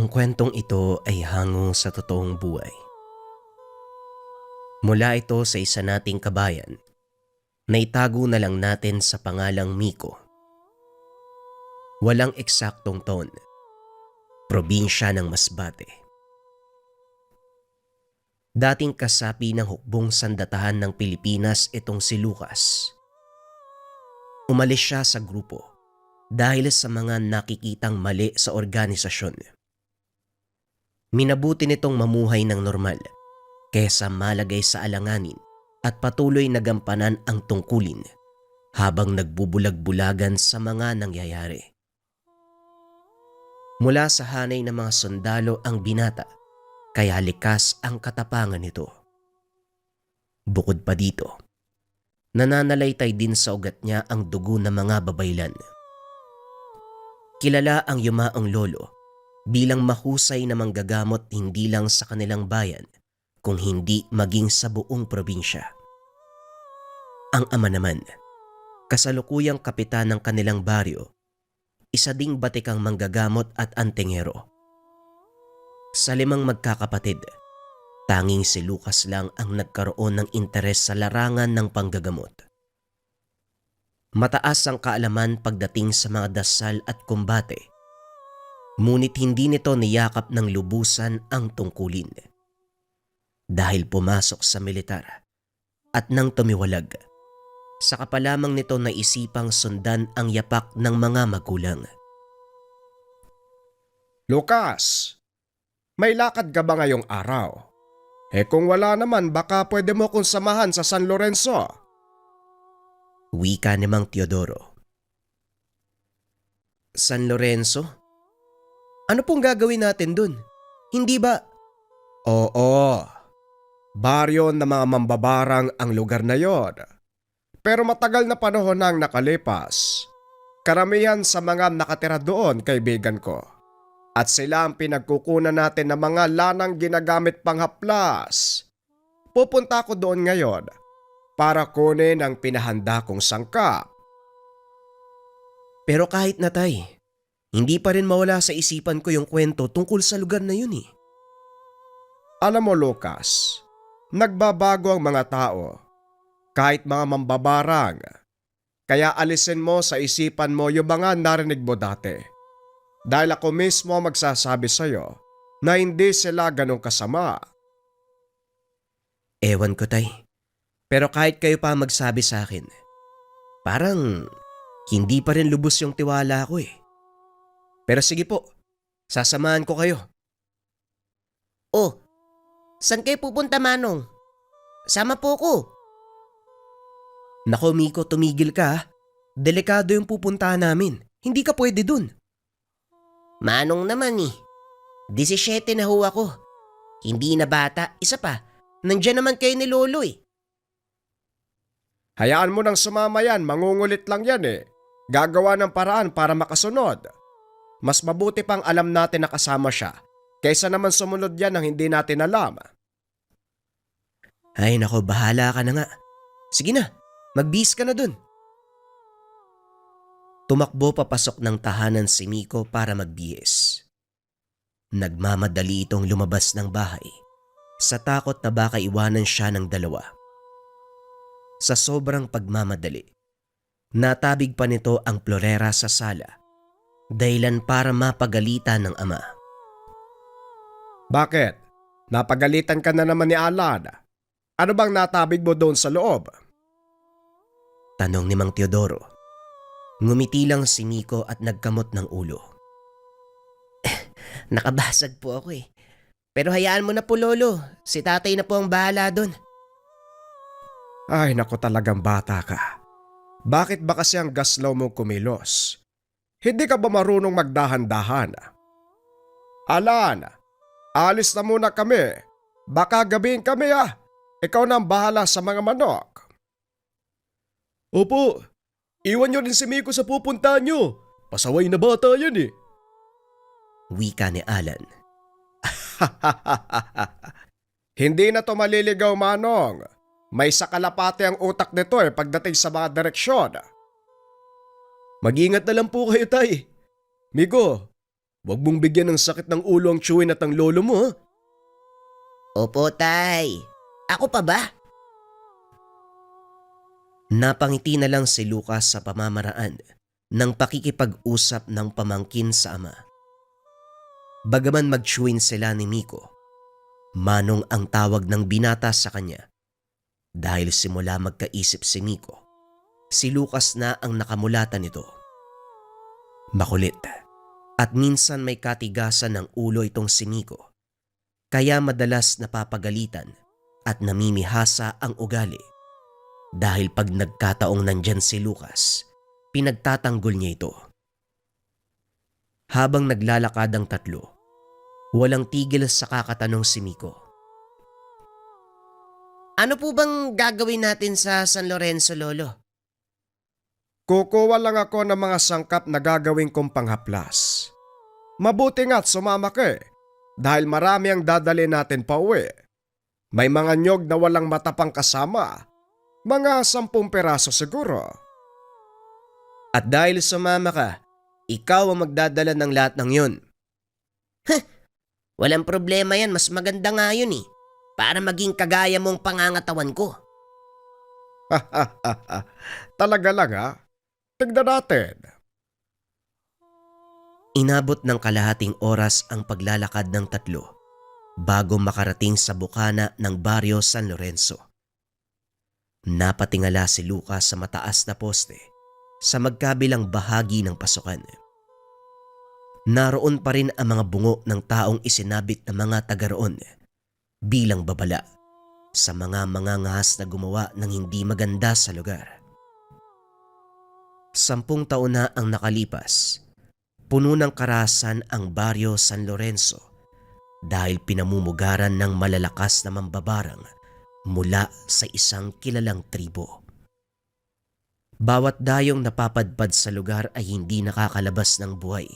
Ang kwentong ito ay hango sa totoong buhay. Mula ito sa isa nating kabayan na itago na lang natin sa pangalang Miko. Walang eksaktong taon. Probinsya ng Masbate. Dating kasapi ng hukbong sandatahan ng Pilipinas itong si Lucas. Umalis siya sa grupo dahil sa mga nakikitang mali sa organisasyon. Minabuti nitong mamuhay ng normal kaysa malagay sa alanganin at patuloy na gampanan ang tungkulin habang nagbubulag-bulagan sa mga nangyayari. Mula sa hanay ng mga sundalo ang binata kaya likas ang katapangan nito. Bukod pa dito, nananalaytay din sa ugat niya ang dugo ng mga babaylan. Kilala ang yumaong lolo bilang mahusay na manggagamot hindi lang sa kanilang bayan, kung hindi maging sa buong probinsya. Ang ama naman, kasalukuyang kapitan ng kanilang baryo, isa ding batikang manggagamot at antingero. Sa 5 magkakapatid, tanging si Lucas lang ang nagkaroon ng interes sa larangan ng panggagamot. Mataas ang kaalaman pagdating sa mga dasal at kumbate, ngunit hindi nito niyakap ng lubusan ang tungkulin. Dahil pumasok sa militar at nang tumiwalag, saka pa lamang nito naisipang sundan ang yapak ng mga magulang. Lucas, may lakad ka ba ngayong araw? Kung wala naman baka pwede mo kong samahan sa San Lorenzo. Wika ni Mang Teodoro. San Lorenzo? Ano pong gagawin natin dun? Hindi ba? Oo, baryo ng mga mambabarang ang lugar na yon. Pero matagal na panahon nang nakalipas. Karamihan sa mga nakatira doon kaibigan ko. At sila ang pinagkukunan natin ng mga lanang ginagamit panghaplas. Pupunta ako doon ngayon para kunin ang pinahanda kong sangkap. Pero kahit na tay, hindi pa rin mawala sa isipan ko yung kwento tungkol sa lugar na yun eh. Alam mo Lucas, nagbabago ang mga tao, kahit mga mambabarang. Kaya alisin mo sa isipan mo yung mga narinig mo dati. Dahil ako mismo magsasabi sa'yo na hindi sila ganong kasama. Ewan ko tay, pero kahit kayo pa magsabi sa akin, parang hindi pa rin lubos yung tiwala ko eh. Pero sige po, sasamahan ko kayo. Oh, saan kayo pupunta, Manong? Sama po ko. Nako Miko, tumigil ka ha. Delikado yung pupuntahan namin. Hindi ka pwede dun. Manong naman eh. 17 na ho ako. Hindi na bata, isa pa. Nandiyan naman kayo ni Lolo eh. Hayaan mo nang sumama yan, mangungulit lang yan eh. Gagawa ng paraan para makasunod. Mas mabuti pang alam natin na kasama siya, kaysa naman sumunod yan ng hindi natin alam. Ay nako, bahala ka na nga. Sige na, magbihis ka na dun. Tumakbo papasok ng tahanan si Miko para magbihis. Nagmamadali itong lumabas ng bahay sa takot na baka iwanan siya ng dalawa. Sa sobrang pagmamadali, natabig pa nito ang plorera sa sala, dahilan para mapagalitan ng ama. Bakit? Napagalitan ka na naman ni Alan. Ano bang natabig mo doon sa loob? Tanong ni Mang Teodoro. Ngumiti lang si Miko at nagkamot ng ulo. Nakabasag po ako eh. Pero hayaan mo na po, Lolo. Si tatay na po ang bahala doon. Ay naku, talagang bata ka. Bakit ba kasi ang gaslaw mong kumilos? Hindi ka ba marunong magdahan-dahan? Alan, alis na muna kami. Baka gabihin kami ah. Ikaw na ang bahala sa mga manok. Opo, iwan nyo rin si Miko sa pupuntahan nyo. Pasaway na bata yan eh. Wika ni Alan. Hindi na to maliligaw, Manong. May sakalapate ang utak nito eh pagdating sa mga direksyon. Mag-ingat na lang po kayo, tay. Miko, Huwag mong bigyan ng sakit ng ulo ang chewin at ang lolo mo, ha? Opo, tay. Ako pa ba? Napangiti na lang si Lucas sa pamamaraan ng pakikipag-usap ng pamangkin sa ama. Bagaman mag-chewin sila ni Miko, Manong ang tawag ng binata sa kanya. Dahil simula magkaisip si Miko, si Lucas na ang nakamulatan nito. Makulit at minsan may katigasan ng ulo itong si Miko, kaya madalas napapagalitan at namimihasa ang ugali. Dahil pag nagkataong nandyan si Lucas, pinagtatanggol niya ito. Habang naglalakad ang tatlo, walang tigil sa kakatanong si Miko. Ano po bang gagawin natin sa San Lorenzo, Lolo? Kukuha lang ako ng mga sangkap na gagawin kong panghaplas. Mabuti nga't sumama ka dahil marami ang dadali natin pa uwi. May mga nyog na walang mata pang kasama. Mga 10 peraso siguro. At dahil sumama ka, ikaw ang magdadala ng lahat ng yun. Walang problema yan, mas maganda nga yun eh. Para maging kagaya mong pangangatawan ko. Talaga lang ha? Tignan natin. Inabot ng kalahating oras ang paglalakad ng tatlo bago makarating sa bukana ng baryo San Lorenzo. Napatingala si Lucas sa mataas na poste sa magkabilang bahagi ng pasukan. Naroon pa rin ang mga bungo ng taong isinabit ng mga taga roon bilang babala sa mga mangangahas na gumawa ng hindi maganda sa lugar. 10 taon na ang nakalipas, puno ng karahasan ang baryo San Lorenzo dahil pinamumugaran ng malalakas na mambabarang mula sa isang kilalang tribo. Bawat dayong napapadpad sa lugar ay hindi nakakalabas ng buhay,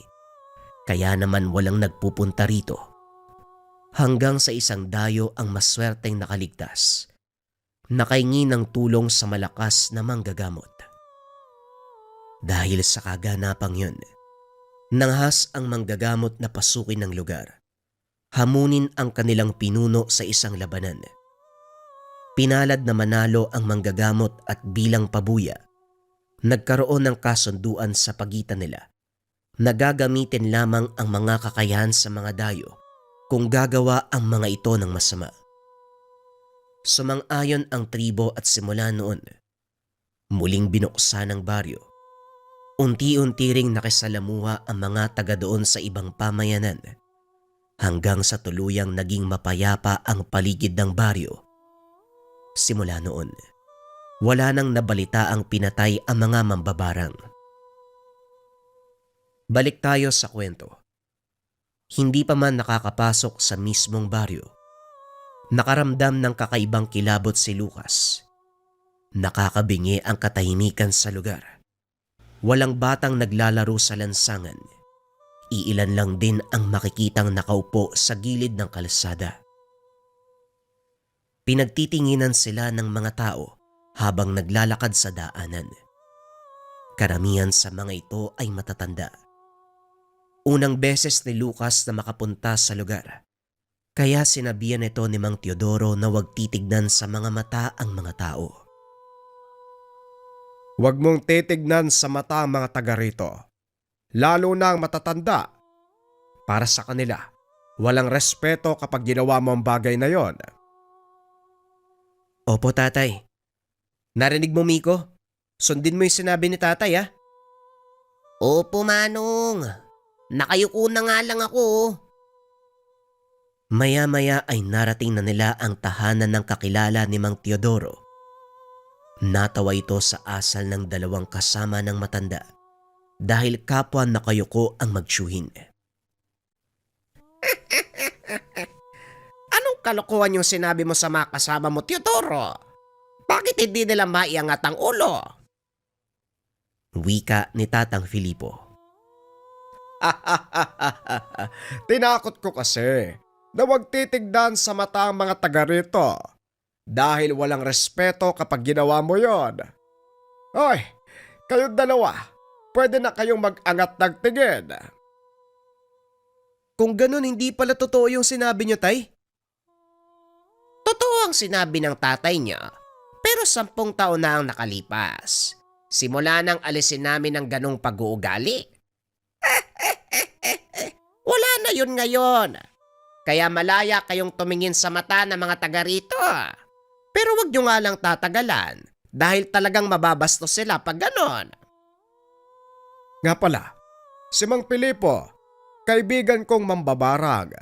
kaya naman walang nagpupunta rito. Hanggang sa isang dayo ang maswerteng nakaligtas, nakahingi ng tulong sa malakas na manggagamot. Dahil sa kaganapang yun, nanghas ang manggagamot na pasukin ng lugar, hamunin ang kanilang pinuno sa isang labanan. Pinalad na manalo ang manggagamot at bilang pabuya, nagkaroon ng kasunduan sa pagitan nila na gagamitin lamang ang mga kakayahan sa mga dayo kung gagawa ang mga ito ng masama. Sumang-ayon ang tribo at simula noon, muling binuksan ang baryo. Unti-unti ring nakisalamuha ang mga taga doon sa ibang pamayanan hanggang sa tuluyang naging mapayapa ang paligid ng baryo. Simula noon, wala nang nabalita ang pinatay ang mga mambabarang. Balik tayo sa kwento. Hindi pa man nakakapasok sa mismong baryo, nakaramdam ng kakaibang kilabot si Lucas. Nakakabingi ang katahimikan sa lugar. Walang batang naglalaro sa lansangan. Iilan lang din ang makikitang nakaupo sa gilid ng kalsada. Pinagtitinginan sila ng mga tao habang naglalakad sa daanan. Karamihan sa mga ito ay matatanda. Unang beses ni Lucas na makapunta sa lugar, kaya sinabihan ito ni Mang Teodoro na huwag titignan sa mga mata ang mga tao. Huwag mong titignan sa mata ang mga taga rito, lalo na ang matatanda. Para sa kanila, walang respeto kapag ginawa mo ang bagay na yon. Opo, tatay. Narinig mo, Miko? Sundin mo yung sinabi ni tatay, ha? Opo, Manong. Nakayuko na nga lang ako. Maya-maya ay narating na nila ang tahanan ng kakilala ni Mang Teodoro. Natawa ito sa asal ng dalawang kasama ng matanda dahil kapwa nakayuko ang magtsuhin. Anong kalokohan yung sinabi mo sa mga kasama mo, Teodoro? Bakit hindi nila maiangat ang ulo? Wika ni Tatang Filipo. Tinakot ko kasi na huwag titignan sa mata ang mga taga rito dahil walang respeto kapag ginawa mo yon. Hoy, kayong dalawa, pwede na kayong mag-angat ng tingin. Kung ganun, hindi pala totoo yung sinabi niyo, Tay. Totoo ang sinabi ng tatay niya, pero 10 taon na ang nakalipas. Simula nang alisin namin ang ganong pag-uugali. Wala na yun ngayon. Kaya malaya kayong tumingin sa mata ng mga taga rito. Pero wag nyo nga lang tatagalan dahil talagang mababastos sila pag ganon. Nga pala, si Mang Pilipo, kaibigan kong mambabarang.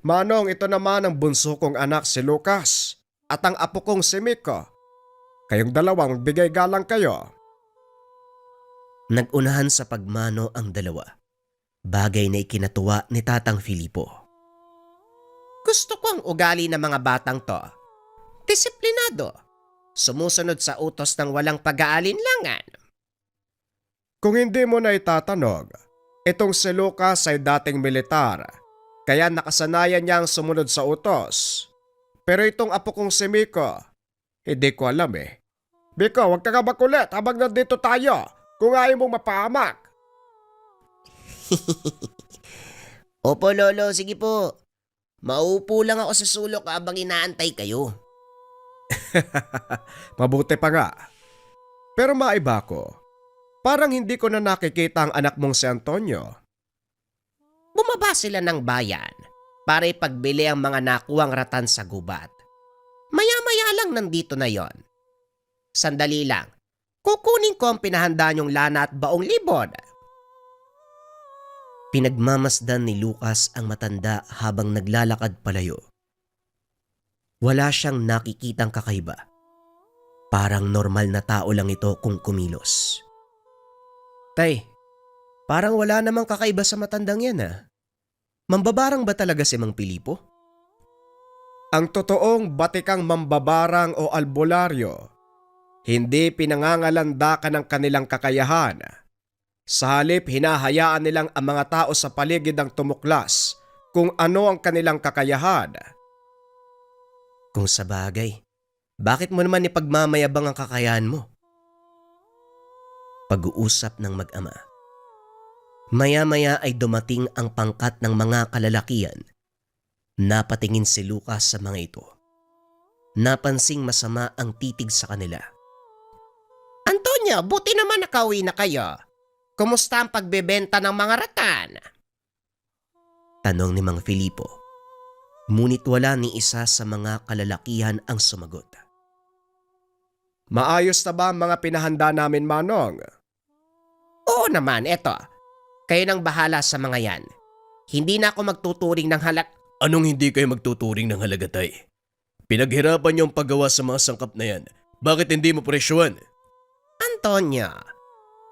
Manong, ito naman ang bunso kong anak si Lucas at ang apo kong si Miko. Kayong dalawang bigay galang kayo. Nagunahan sa pagmano ang dalawa. Bagay na ikinatuwa ni Tatang Filipo. Gusto ko ang ugali ng mga batang to. Disiplinado. Sumusunod sa utos ng walang pag-aalinlangan. Kung hindi mo na itatanong, itong si Lucas ay dating militar, kaya nakasanayan niyang sumunod sa utos. Pero itong apo kong si Miko, hindi ko alam eh. Miko, huwag ka nga makulit habang nandito tayo kung ayaw mong mapahamak. Opo lolo, sige po. Maupo lang ako sa sulok habang inaantay kayo. Mabuti pa nga. Pero maiba ko, parang hindi ko na nakikita ang anak mong si Antonio. Bumaba sila ng bayan para ipagbili ang mga nakuwang ratan sa gubat. Maya-maya lang nandito na yon. Sandali lang, kukunin ko ang pinahanda niyong lana at baong libon. Pinagmamasdan ni Lucas ang matanda habang naglalakad palayo. Wala siyang nakikitang kakaiba. Parang normal na tao lang ito kung kumilos. Tay, parang wala namang kakaiba sa matandang yan ah. Mambabarang ba talaga si Mang Pilipo? Ang totoong batikang mambabarang o albularyo, hindi pinangangalandakan ng kanilang kakayahan. Sa halip, hinahayaan nilang ang mga tao sa paligid ang tumuklas kung ano ang kanilang kakayahan. Kung sa bagay, bakit mo naman ipagmamayabang ang kakayahan mo? Pag-uusap ng mag-ama. Maya-maya ay dumating ang pangkat ng mga kalalakian. Napatingin si Lucas sa mga ito. Napansing masama ang titig sa kanila. Antonio, buti naman nakauwi na kayo. Kumusta ang pagbebenta ng mga ratan? Tanong ni Mang Filipo. Ngunit wala ni isa sa mga kalalakihan ang sumagot. Maayos na ba ang mga pinahanda namin, Manong? Oo naman, eto. Kayo nang bahala sa mga yan. Hindi na ako magtuturing ng Anong hindi kayo magtuturing ng halaga, Tay? Pinaghirapan niyo ang paggawa sa mga sangkap na yan. Bakit hindi mo presyuhan? Antonio,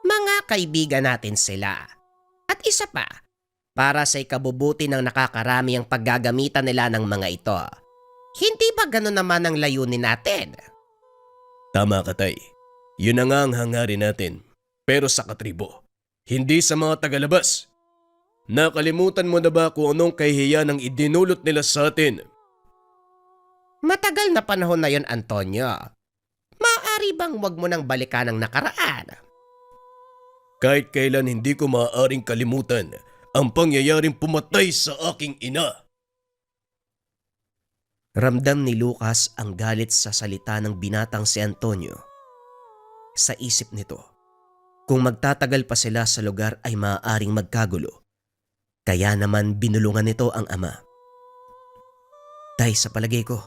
mga kaibigan natin sila. At isa pa, para sa ikabubuti ng nakakarami ang paggagamitan nila ng mga ito. Hindi ba gano'n naman ang layunin natin? Tama ka, Tay. Yun na nga ang hangarin natin. Pero sa katribo, hindi sa mga tagalabas. Nakalimutan mo na ba kung anong kahihiyan ang idinulot nila sa atin? Matagal na panahon na yon, Antonio. Maaari bang wag mo nang balikan ang nakaraan? Kahit kailan hindi ko maaaring kalimutan ang pangyayaring pumatay sa aking ina. Ramdam ni Lucas ang galit sa salita ng binatang si Antonio. Sa isip nito, kung magtatagal pa sila sa lugar ay maaaring magkagulo. Kaya naman binulungan nito ang ama. Tay, sa palagay ko,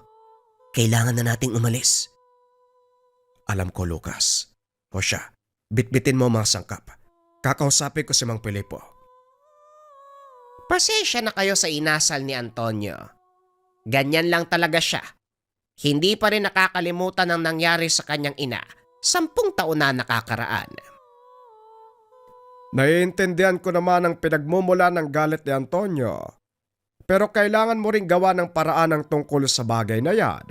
kailangan na nating umalis. Alam ko, Lucas. O siya, bitbitin mo mga sangkap. Kakausapin ko si Mang Pilipo. Pasensya na kayo sa inasal ni Antonio. Ganyan lang talaga siya. Hindi pa rin nakakalimutan ang nangyari sa kanyang ina. 10 taon na nakakaraan. Naiintindihan ko naman ang pinagmumula ng galit ni Antonio. Pero kailangan mo ring gawa ng paraan ang tungkol sa bagay na yan.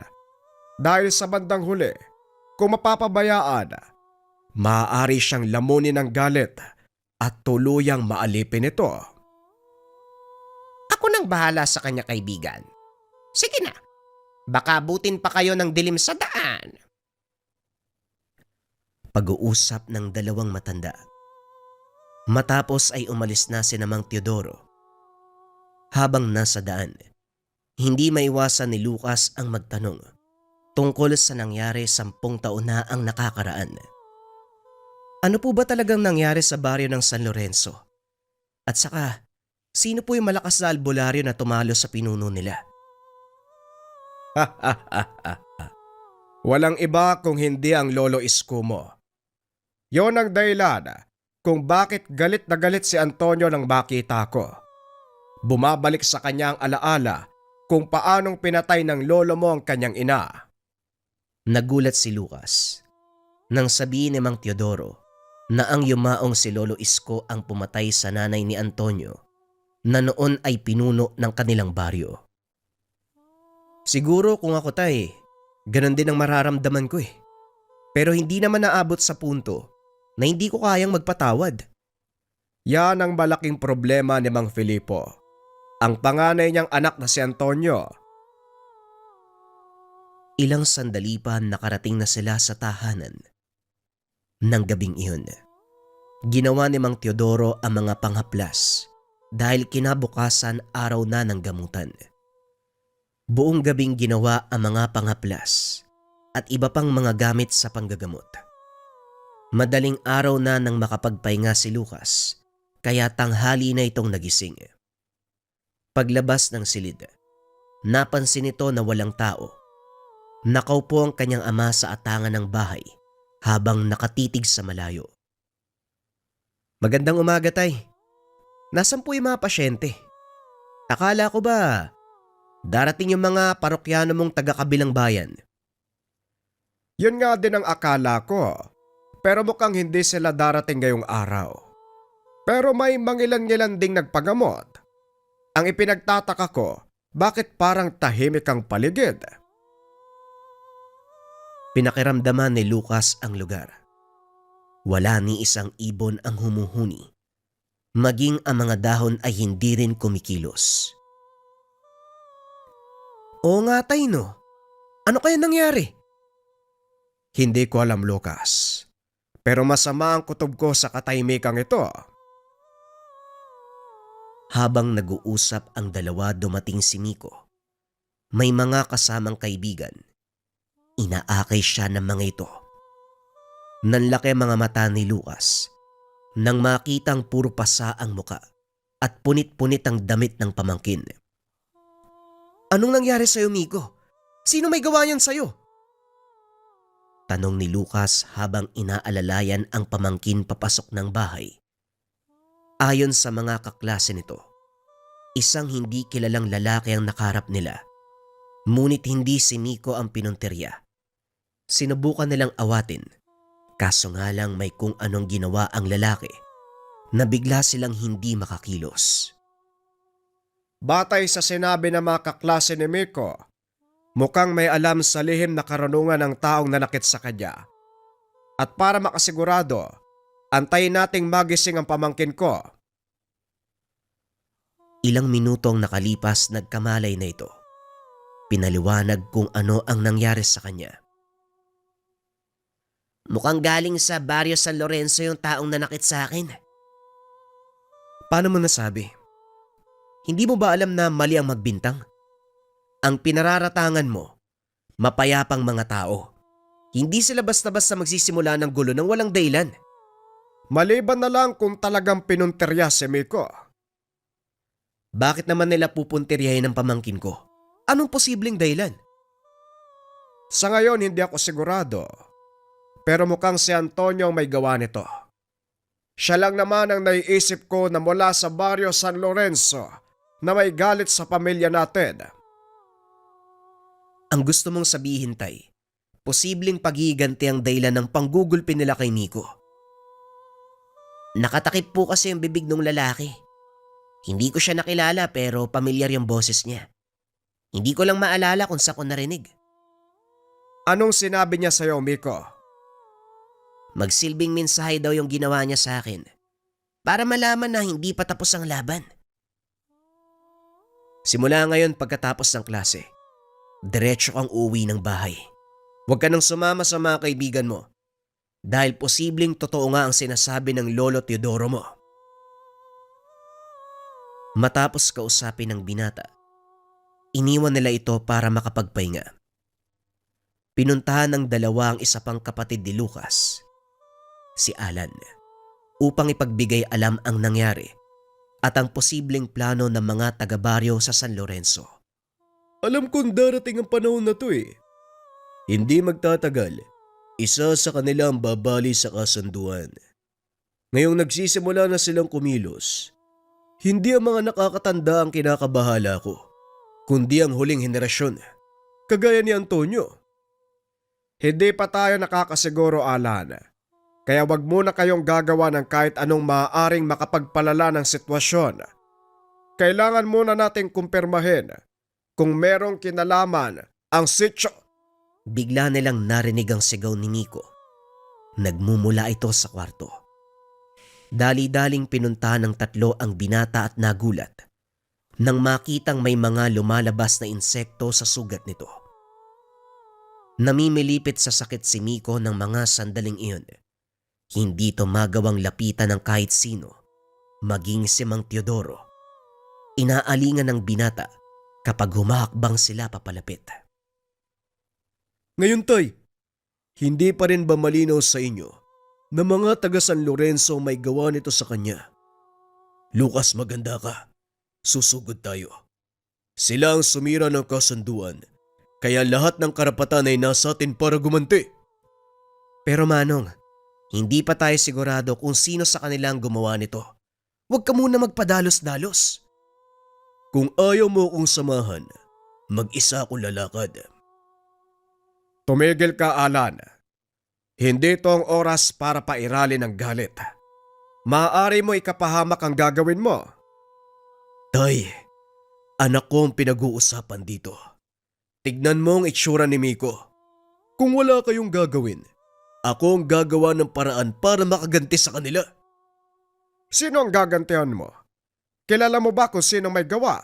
Dahil sa bandang huli, kung mapapabayaan, maaari siyang lamunin ng galit at tuluyang maalipin ito. Ako nang bahala sa kanya, kaibigan. Sige na, baka abutin pa kayo ng dilim sa daan. Pag-uusap ng dalawang matanda. Matapos ay umalis na si Mang Teodoro. Habang nasa daan, hindi maiwasan ni Lucas ang magtanong tungkol sa nangyari 10 taon na ang nakakaraan. Ano po ba talagang nangyari sa baryo ng San Lorenzo? At saka, sino po yung malakas na albularyo na tumalo sa pinuno nila? Walang iba kung hindi ang Lolo Isko mo. Yon ang dahilan kung bakit galit na galit si Antonio nang makita ko. Bumabalik sa kanyang alaala kung paanong pinatay ng lolo mo ang kanyang ina. Nagulat si Lucas nang sabihin ni Mang Teodoro na ang yumaong si Lolo Isko ang pumatay sa nanay ni Antonio na noon ay pinuno ng kanilang baryo. Siguro kung ako ganon din ang mararamdaman ko . Pero hindi naman naabot sa punto na hindi ko kayang magpatawad. Yan ang malaking problema ni Mang Filipo. Ang panganay niyang anak na si Antonio. Ilang sandali pa nakarating na sila sa tahanan. Nang gabing iyon, ginawa ni Mang Teodoro ang mga panghaplas dahil kinabukasan araw na ng gamutan. Buong gabing ginawa ang mga panghaplas at iba pang mga gamit sa panggagamot. Madaling araw na nang makapagpahinga si Lucas, kaya tanghali na itong nagising. Paglabas ng silid, napansin nito na walang tao. Nakaupo ang kanyang ama sa atangan ng bahay habang nakatitig sa malayo. Magandang umaga, Tay. Nasaan po yung mga pasyente? Akala ko ba darating yung mga parokyano mong taga-kabilang bayan? Yun nga din ang akala ko. Pero mukhang hindi sila darating ngayong araw. Pero may mangilan-ngilan ding nagpagamot. Ang ipinagtataka ko, bakit parang tahimik ang paligid? Pinakiramdaman ni Lucas ang lugar. Wala ni isang ibon ang humuhuni. Maging ang mga dahon ay hindi rin kumikilos. Oo nga, Tay, no? Ano kaya nangyari? Hindi ko alam, Lucas. Pero masama ang kutob ko sa katahimikang ito. Habang nag-uusap ang dalawa, dumating si Miko. May mga kasamang kaibigan. Inaakay siya ng mga ito. Nanlaki mga mata ni Lucas nang makitang puro pasa ang muka at punit-punit ang damit ng pamangkin. Anong nangyari sa'yo, Miko? Sino may gawa niyan sa'yo? Tanong ni Lucas habang inaalalayan ang pamangkin papasok ng bahay. Ayon sa mga kaklase nito, isang hindi kilalang lalaki ang nakaharap nila. Ngunit hindi si Miko ang pinuntirya. Sinubukan nilang awatin, kaso nga lang may kung anong ginawa ang lalaki na bigla silang hindi makakilos. Batay sa sinabi ng mga kaklase ni Miko, mukhang may alam sa lihim na karunungan ng taong nanakit sa kanya. At para makasigurado, antayin nating magising ang pamangkin ko. Ilang minutong nakalipas, nagkamalay na ito. Pinaliwanag kung ano ang nangyari sa kanya. Mukhang galing sa baryo San Lorenzo yung taong nanakit sa akin. Paano mo nasabi? Hindi mo ba alam na mali ang magbintang? Ang pinararatangan mo, mapayapang mga tao. Hindi sila basta-basta magsisimula ng gulo ng walang dahilan. Maliban na lang kung talagang pinuntirya si Miko. Bakit naman nila pupuntiryahin ang pamangkin ko? Anong posibleng dahilan? Sa ngayon hindi ako sigurado. Pero mukhang si Antonio ang may gawa nito. Siya lang naman ang naiisip ko na mula sa baryo San Lorenzo na may galit sa pamilya natin. Ang gusto mong sabihin, Tay, posibleng paghihiganti ang dahilan ng panggugulpi nila kay Miko. Nakatakip po kasi yung bibig ng lalaki. Hindi ko siya nakilala pero pamilyar yung boses niya. Hindi ko lang maalala kung saan ko narinig. Anong sinabi niya sa'yo, Miko? Magsilbing mensahe daw yung ginawa niya sa akin para malaman na hindi pa tapos ang laban. Simula ngayon pagkatapos ng klase, diretso kang uwi ng bahay. Huwag ka nang sumama sa mga kaibigan mo dahil posibleng totoo nga ang sinasabi ng Lolo Teodoro mo. Matapos kausapin ng binata, iniwan nila ito para makapagpahinga. Pinuntahan ng dalawa ang isa pang kapatid ni Lucas, si Alan, upang ipagbigay alam ang nangyari at ang posibleng plano ng mga taga-baryo sa San Lorenzo. Alam kong darating ang panahon na to eh. Hindi magtatagal, isa sa kanila ang babali sa kasunduan. Ngayong nagsisimula na silang kumilos, hindi ang mga nakakatanda ang kinakabahala ko, kundi ang huling henerasyon, kagaya ni Antonio. Hindi pa tayo nakakasiguro, Alan. Kaya wag muna kayong gagawa ng kahit anong maaaring makapagpalala ng sitwasyon. Kailangan muna nating kumpirmahin kung merong kinalaman ang sityo. Bigla nilang narinig ang sigaw ni Nico. Nagmumula ito sa kwarto. Dali-daling pinuntahan ng tatlo ang binata at nagulat nang makitang may mga lumalabas na insekto sa sugat nito. Namimilipit sa sakit si Nico ng mga sandaling iyon. Hindi ito magawang lapitan ng kahit sino, maging si Mang Teodoro. Inaalingan ng binata kapag humahakbang sila papalapit. Ngayon tay, hindi pa rin ba malinaw sa inyo na mga taga San Lorenzo may gawa nito sa kanya? Lucas, maganda ka. Susugod tayo. Sila ang sumira ng kasunduan, kaya lahat ng karapatan ay nasa atin para gumanti. Pero Manong, hindi pa tayo sigurado kung sino sa kanila ang gumawa nito. Huwag ka muna magpadalos-dalos. Kung ayaw mo kong samahan, mag-isa akong lalakad. Tumigil ka, Alan. Hindi ito ang oras para pairalin ng galit. Maaari mo ikapahamak ang gagawin mo. Tay, anak ko ang pinag-uusapan dito. Tignan mo ang itsura ni Miko. Kung wala kayong gagawin, ako ang gagawa ng paraan para makaganti sa kanila. Sino ang gagantihan mo? Kilala mo ba kung sino may gawa?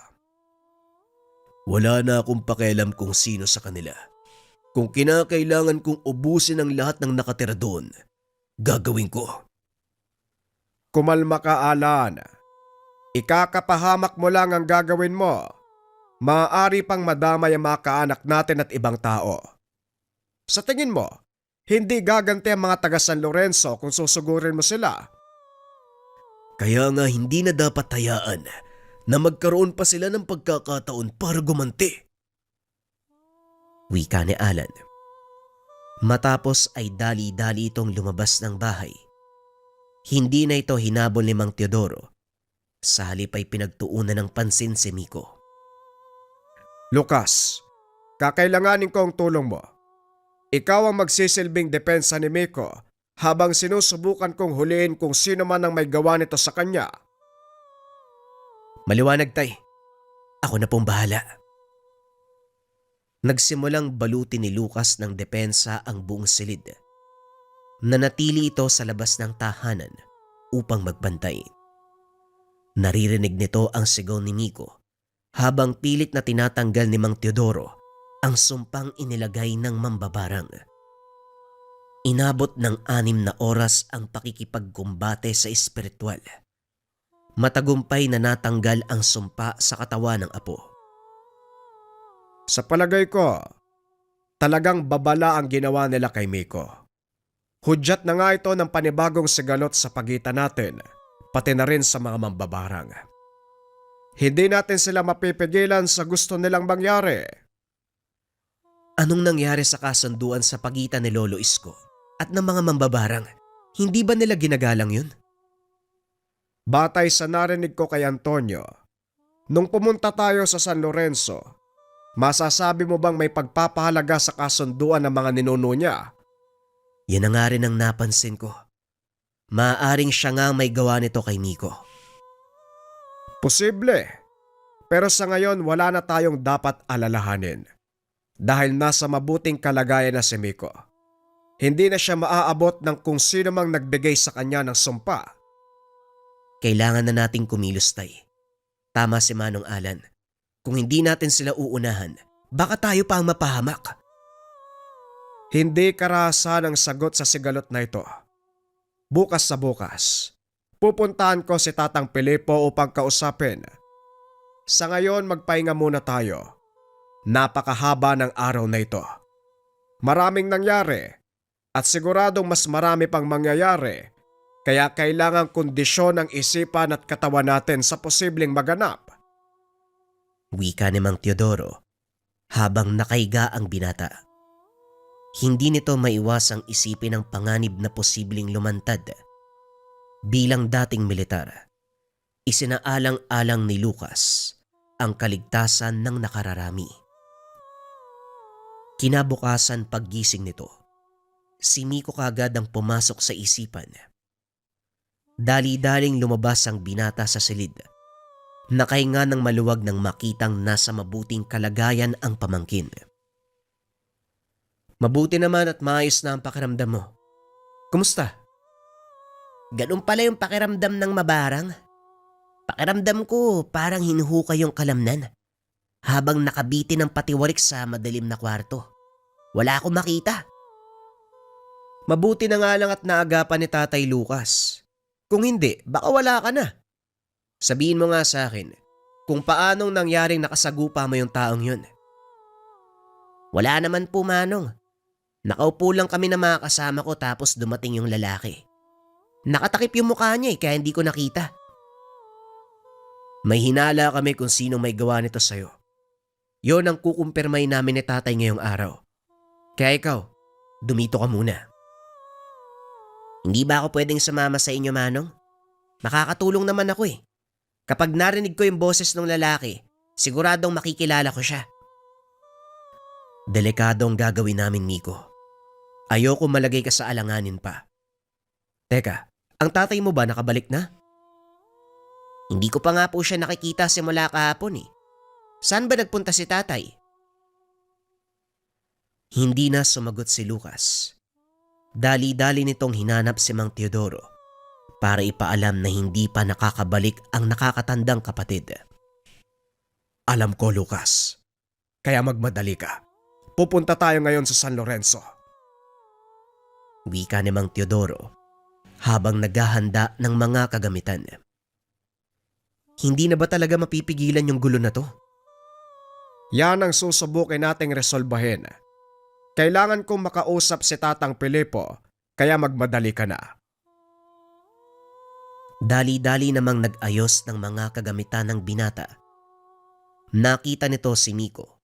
Wala na akong pakialam kung sino sa kanila. Kung kinakailangan kong ubusin ang lahat ng nakatira doon, gagawin ko. Kumalma ka, Alan. Ikakapahamak mo lang ang gagawin mo. Maaari pang madamay ang mga kaanak natin at ibang tao. Sa tingin mo, hindi gaganti ang mga taga San Lorenzo kung susugurin mo sila. Kaya nga hindi na dapat hayaan na magkaroon pa sila ng pagkakataon para gumanti. Wika ni Alan. Matapos ay dali-dali itong lumabas ng bahay. Hindi na ito hinabol ni Mang Teodoro. Sa halip ay pinagtuunan ng pansin si Miko. Lucas, kakailanganin ko ang tulong mo. Ikaw ang magsisilbing depensa ni Miko habang sinusubukan kong huliin kung sino man ang may gawa nito sa kanya. Maliwanag, tay. Ako na pong bahala. Nagsimulang balutin ni Lucas ng depensa ang buong silid. Nanatili ito sa labas ng tahanan upang magbantay. Naririnig nito ang sigaw ni Miko habang pilit na tinatanggal ni Mang Teodoro ang sumpang inilagay ng mambabarang. Inabot ng 6 na oras ang pakikipagkumbate sa espiritual. Matagumpay na natanggal ang sumpa sa katawan ng apo. Sa palagay ko, talagang babala ang ginawa nila kay Miko. Hudyat na nga ito ng panibagong sigalot sa pagitan natin, pati na rin sa mga mambabarang. Hindi natin sila mapipigilan sa gusto nilang mangyari. Anong nangyari sa kasunduan sa pagitan ni Lolo Isko at ng mga mambabarang? Hindi ba nila ginagalang yun? Batay sa narinig ko kay Antonio, nung pumunta tayo sa San Lorenzo, masasabi mo bang may pagpapahalaga sa kasunduan ng mga ninuno niya? Yan ang nga rin ang napansin ko. Maaaring siya nga may gawa nito kay Miko. Posible, pero sa ngayon wala na tayong dapat alalahanin. Dahil nasa mabuting kalagayan na si Miko. Hindi na siya maaabot ng kung sino mang nagbigay sa kanya ng sumpa. Kailangan na nating kumilos, tay. Tama si Manong Alan. Kung hindi natin sila uunahan, baka tayo pa ang mapahamak. Hindi karahasan ang sagot sa sigalot na ito. Bukas sa bukas, pupuntahan ko si Tatang Pilipo upang kausapin Sa ngayon magpahinga muna tayo. Napakahaba ng araw na ito. Maraming nangyari at siguradong mas marami pang mangyayari, kaya kailangang kondisyon ang isipan at katawan natin sa posibleng maganap. Wika ni Mang Teodoro habang nakaiga ang binata. Hindi nito maiwasang isipin ang panganib na posibleng lumantad. Bilang dating militar, isinaalang-alang ni Lucas ang kaligtasan ng nakararami. Kinabukasan paggising nito, si Miko kagad ang pumasok sa isipan. Dali-daling lumabas ang binata sa silid. Nakahinga ng maluwag nang makitang nasa mabuting kalagayan ang pamangkin. Mabuti naman at maayos na ang pakiramdam mo. Kumusta? Ganun pala yung pakiramdam ng mabarang. Pakiramdam ko parang hinuhukay yung kalamnan habang nakabitin ng patiwarik sa madilim na kwarto. Wala akong makita. Mabuti na nga lang at naagapan ni Tatay Lucas. Kung hindi, baka wala ka na. Sabihin mo nga sa akin kung paanong nangyaring nakasagupa mo yung taong yun. Wala naman po, Manong. Nakaupo lang kami na mga kasama ko tapos dumating yung lalaki. Nakatakip yung mukha niya kaya hindi ko nakita. May hinala kami kung sino may gawa nito sa'yo. Yon ang kukumpirmay namin ni Tatay ngayong araw. Kaya ikaw, dumito ka muna. Hindi ba ako pwedeng sumama sa inyo, Manong? Makakatulong naman ako eh. Kapag narinig ko yung boses ng lalaki, siguradong makikilala ko siya. Delikado ang gagawin namin, Miko. Ayoko malagay ka sa alanganin pa. Teka, ang tatay mo ba nakabalik na? Hindi ko pa nga po siya nakikita simula kahapon eh. Saan ba nagpunta si tatay? Hindi na sumagot si Lucas. Dali-dali nitong hinanap si Mang Teodoro para ipaalam na hindi pa nakakabalik ang nakakatandang kapatid. Alam ko, Lucas. Kaya magmadali ka. Pupunta tayo ngayon sa San Lorenzo. Wika ni Mang Teodoro habang naghahanda ng mga kagamitan. Hindi na ba talaga mapipigilan yung gulo na to? Yan ang susubukin nating resolbahin. Kailangan kong makausap si Tatang Pilipo, kaya magmadali ka na. Dali-dali namang nag-ayos ng mga kagamitan ng binata. Nakita nito si Miko.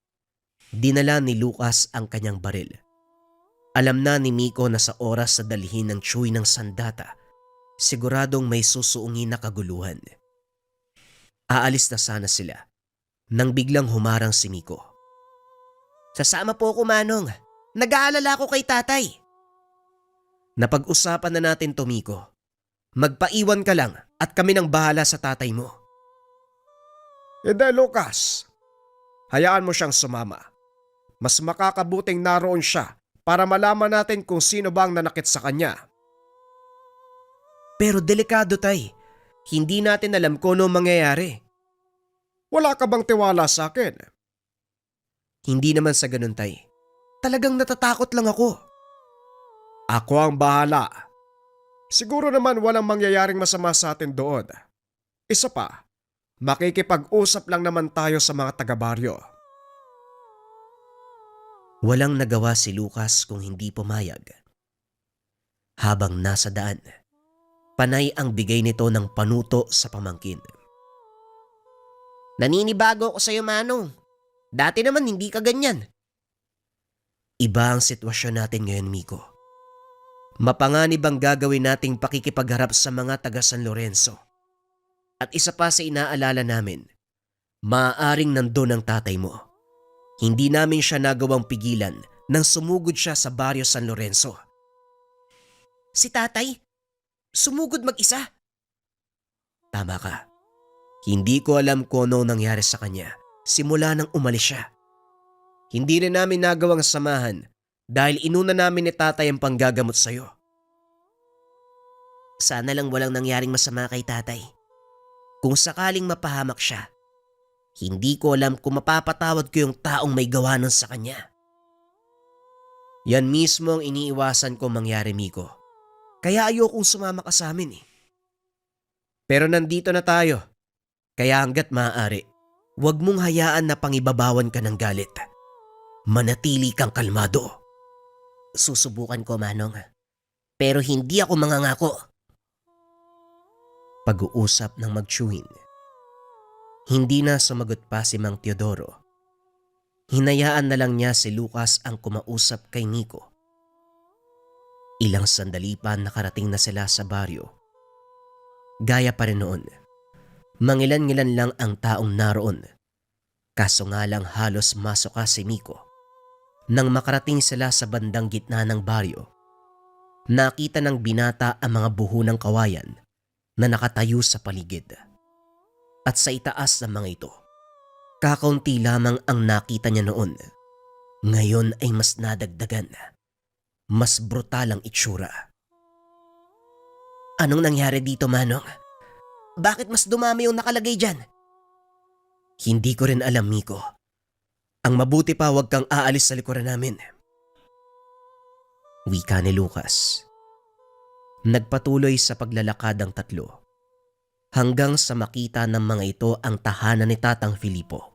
Dinala ni Lucas ang kanyang baril. Alam na ni Miko na sa oras sa dalhin ng tsuy ng sandata, siguradong may susuungin na kaguluhan. Aalis na sana sila nang biglang humarang si Miko. Sasama po ako, Manong. Nag-aalala ko kay tatay. Napag-usapan na natin to, Miko. Magpaiwan ka lang at kami nang bahala sa tatay mo. Hindi, Lucas. Hayaan mo siyang sumama. Mas makakabuting naroon siya para malaman natin kung sino ba ang nanakit sa kanya. Pero delikado, tay. Hindi natin alam kung ano mangyayari. Wala ka bang tiwala sa akin? Hindi naman sa ganun, tay. Talagang natatakot lang ako. Ako ang bahala. Siguro naman walang mangyayaring masama sa atin doon. Isa pa, makikipag-usap lang naman tayo sa mga taga-baryo. Walang nagawa si Lucas kung hindi pumayag. Habang nasa daan, panay ang bigay nito ng panuto sa pamangkin. Naninibago ako sa'yo, Manong. Dati naman hindi ka ganyan. Iba ang sitwasyon natin ngayon, Miko. Mapanganib ang gagawin nating pakikipagharap sa mga taga San Lorenzo. At isa pa sa inaalala namin, maaaring nandun ang tatay mo. Hindi namin siya nagawang pigilan nang sumugod siya sa baryo San Lorenzo. Si tatay? Sumugod mag-isa? Tama ka. Hindi ko alam kung ano nangyari sa kanya simula nang umalis siya. Hindi rin namin nagawang samahan dahil inuna namin ni tatay ang panggagamot sa'yo. Sana lang walang nangyaring masama kay tatay. Kung sakaling mapahamak siya, hindi ko alam kung mapapatawad ko yung taong may gawa nun sa kanya. Yan mismo ang iniiwasan ko mangyari, Miko. Kaya ayokong sumama ka sa amin eh. Pero nandito na tayo, kaya hanggat maaari, Huwag mong hayaan na pangibabawan ka ng galit. Manatili kang kalmado. Susubukan ko, Manong. Pero hindi ako mangangako. Pag-uusap ng magtsuhin. Hindi na sumagot pa si Mang Teodoro. Hinayaan na lang niya si Lucas ang kumausap kay Nico. Ilang sandali pa nakarating na sila sa baryo. Gaya pa rin noon, mangilan-ngilan lang ang taong naroon. Kaso nga lang halos masuka si Nico. Nang makarating sila sa bandang gitna ng baryo, nakita ng binata ang mga buho ng kawayan na nakatayo sa paligid. At sa itaas ng mga ito, kakaunti lamang ang nakita niya noon. Ngayon ay mas nadagdagan. Mas brutal ang itsura. Anong nangyari dito, Manong? Bakit mas dumami yung nakalagay dyan? Hindi ko rin alam, Miko. Ang mabuti pa huwag kang aalis sa likuran namin. Wika ni Lucas. Nagpatuloy sa paglalakad ang tatlo hanggang sa makita ng mga ito ang tahanan ni Tatang Filipo.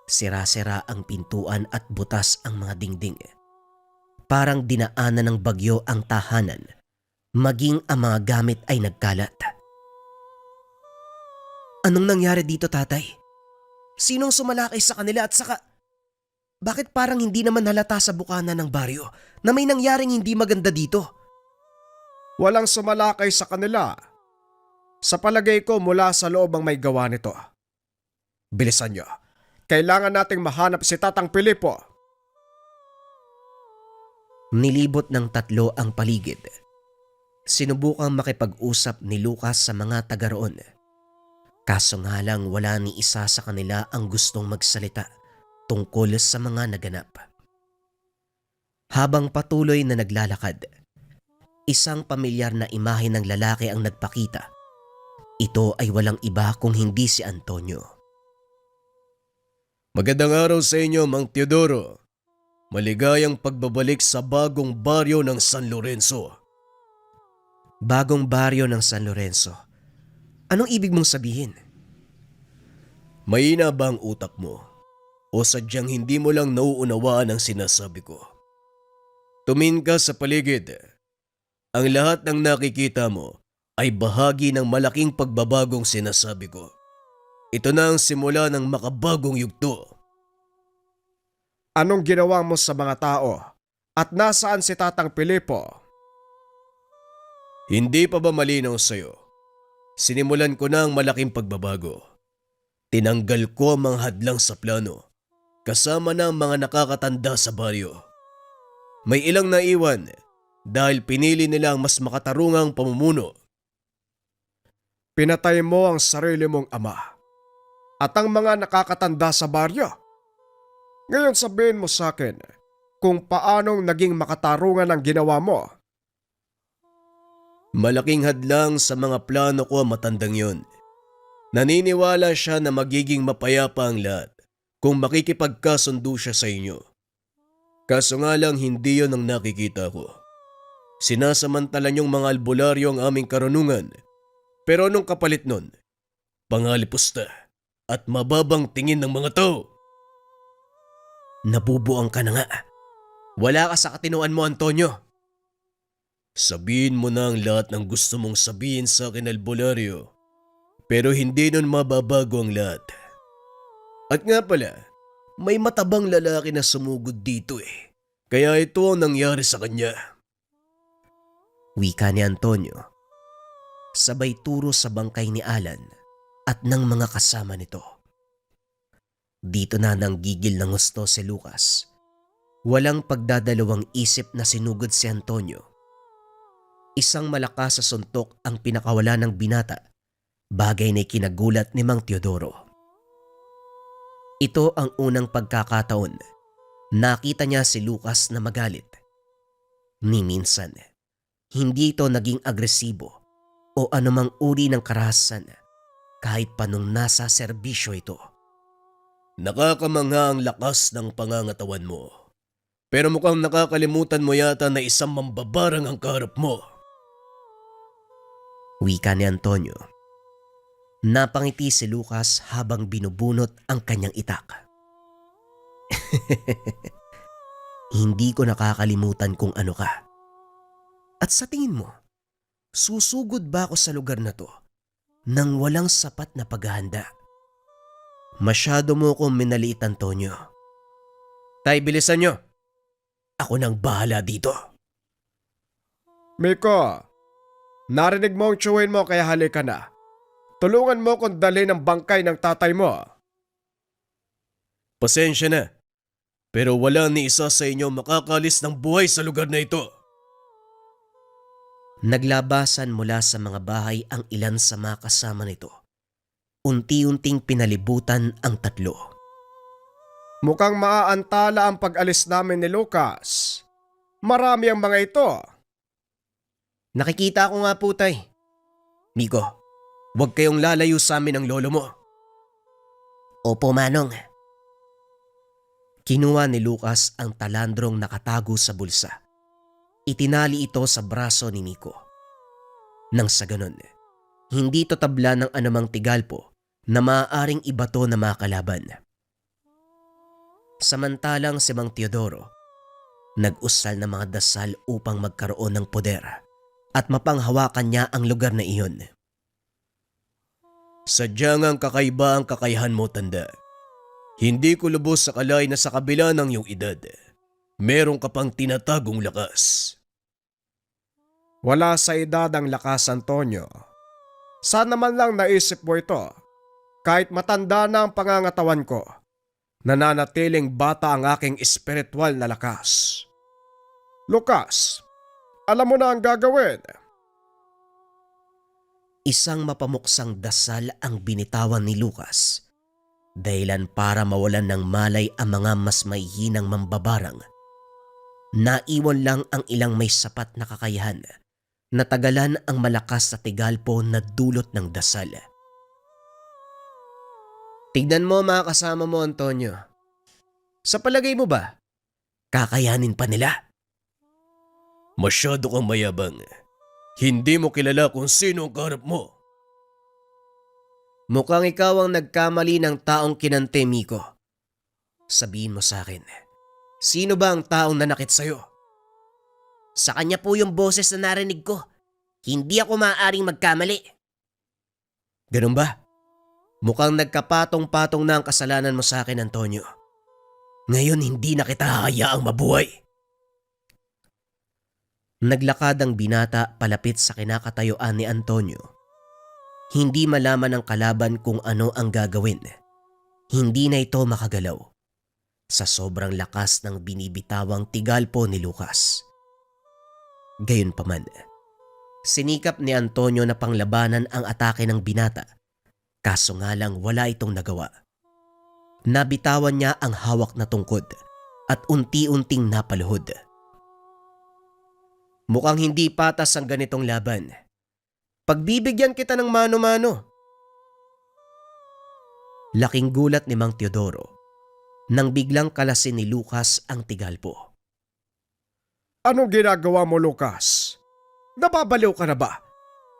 Sira-sira ang pintuan at butas ang mga dingding. Parang dinaanan ng bagyo ang tahanan, maging ang mga gamit ay nagkalat. Anong nangyari dito, tatay? Sinong sumalakay sa kanila at saka... Bakit parang hindi naman halata sa bukana ng baryo na may nangyaring hindi maganda dito? Walang sumalakay sa kanila. Sa palagay ko mula sa loob ang may gawa nito. Bilisan niyo. Kailangan nating mahanap si Tatang Filipo. Nilibot ng tatlo ang paligid. Sinubukang makipag-usap ni Lucas sa mga taga roon. Kaso nga lang wala ni isa sa kanila ang gustong magsalita tungkol sa mga naganap. Habang patuloy na naglalakad, isang pamilyar na imahe ng lalaki ang nagpakita. Ito ay walang iba kung hindi si Antonio. Magandang araw sa inyo, Mang Teodoro. Maligayang pagbabalik sa bagong baryo ng San Lorenzo. Bagong baryo ng San Lorenzo. Anong ibig mong sabihin? Mahina ba ang utak mo? O sadyang hindi mo lang nauunawaan ang sinasabi ko? Tumingin ka sa paligid. Ang lahat ng nakikita mo ay bahagi ng malaking pagbabagong sinasabi ko. Ito na ang simula ng makabagong yugto. Anong ginawa mo sa mga tao? At nasaan si Tatang Filipo? Hindi pa ba malinaw sa'yo? Sinimulan ko na ang malaking pagbabago. Tinanggal ko ang mga hadlang sa plano, kasama na ang mga nakakatanda sa baryo. May ilang naiwan dahil pinili nila ang mas makatarungang pamumuno. Pinatay mo ang sarili mong ama at ang mga nakakatanda sa baryo. Ngayon sabihin mo sa akin kung paanong naging makatarungan ang ginawa mo. Malaking hadlang sa mga plano ko ang matandang yon. Naniniwala siya na magiging mapayapa ang lahat kung makikipagkasundo siya sa inyo. Kaso nga lang hindi yon ang nakikita ko. Sinasamantala niyong mga albularyo ang aming karunungan. Pero anong kapalit nun? Pangalipusta at mababang tingin ng mga tao. Nabubuang ka na nga. Wala ka sa katinuan mo, Antonio. Sabihin mo na ang lahat ng gusto mong sabihin sa akin, albularyo. Pero hindi nun mababago ang lahat. At nga pala, may matabang lalaki na sumugod dito eh. Kaya ito ang nangyari sa kanya. Wika ni Antonio. Sabay turo sa bangkay ni Alan at ng mga kasama nito. Dito na nanggigil ng gusto si Lucas. Walang pagdadalawang isip na sinugod si Antonio. Isang malakas sa suntok ang pinakawala ng binata, bagay na kinagulat ni Mang Teodoro. Ito ang unang pagkakataon. Nakita niya si Lucas na magalit. Ni minsan, hindi ito naging agresibo o anumang uri ng karahasan kahit pa nung nasa serbisyo ito. Nakakamangha ang lakas ng pangangatawan mo. Pero mukhang nakakalimutan mo yata na isang mambabarang ang kaharap mo. Wika ni Antonio. Napangiti si Lucas habang binubunot ang kanyang itak. Hindi ko nakakalimutan kung ano ka. At sa tingin mo, susugod ba ako sa lugar na to nang walang sapat na paghahanda? Masyado mo akong minaliit, Antonio. Tay, bilisan nyo. Ako nang bahala dito. Miko, narinig mo ang tsuhin mo kaya halika na. Tulungan mo kung dali ng bangkay ng tatay mo. Pasensya na, pero wala ni isa sa inyo makakalis ng buhay sa lugar na ito. Naglabasan mula sa mga bahay ang ilan sa mga kasama nito. Unti-unting pinalibutan ang tatlo. Mukhang maaantala ang pag-alis namin ni Lucas. Marami ang mga ito. Nakikita ko nga po, tay. Miko, huwag kayong lalayo sa amin ng lolo mo. Opo, Manong. Kinuha ni Lucas ang talandrong nakatago sa bulsa. Itinali ito sa braso ni Miko. Nang sa ganon, hindi to tabla ng anumang tigalpo na maaaring ibato na mga kalaban. Samantalang si Mang Teodoro, nag-usal ng mga dasal upang magkaroon ng poder at mapanghawakan niya ang lugar na iyon. Sadyang ang kakaiba ang kakayahan mo, tanda. Hindi ko lubos sa kalay na sa kabila ng iyong edad, meron ka pang tinatagong lakas. Wala sa edad ang lakas, Antonio. Sana man lang naisip mo ito. Kahit matanda na ang pangangatawan ko, nananatiling bata ang aking espiritual na lakas. Lucas, alam mo na ang gagawin. Isang mapamuksang dasal ang binitawan ni Lucas, dahilan para mawalan ng malay ang mga mas mahihinang mambabarang. Naiwan lang ang ilang may sapat na kakayahan na tagalan ang malakas na tigalpo na dulot ng dasal. Tignan mo mga kasama mo, Antonio. Sa palagay mo ba, kakayanin pa nila? Masyado kang mayabang. Hindi mo kilala kung sino ang kaharap mo. Mukhang ikaw ang nagkamali ng taong kinante, Miko. Sabihin mo sa akin, sino ba ang taong nanakit sa'yo? Sa kanya po yung boses na narinig ko. Hindi ako maaaring magkamali. Ganun ba? Mukhang nagkapatong-patong na ang kasalanan mo sa akin, Antonio. Ngayon hindi na kita hahayaang mabuhay. Naglakad ang binata palapit sa kinakatayuan ni Antonio. Hindi malaman ng kalaban kung ano ang gagawin. Hindi na ito makagalaw sa sobrang lakas ng binibitawang tigalpo ni Lucas. Gayunpaman, sinikap ni Antonio na panglabanan ang atake ng binata, kaso nga lang wala itong nagawa. Nabitawan niya ang hawak na tungkod at unti-unting napaluhod. Mukhang hindi patas ang ganitong laban. Pagbibigyan kita ng mano-mano. Laking gulat ni Mang Teodoro nang biglang kalasin ni Lucas ang tigalpo. Anong ginagawa mo, Lucas? Nababaliw ka na ba?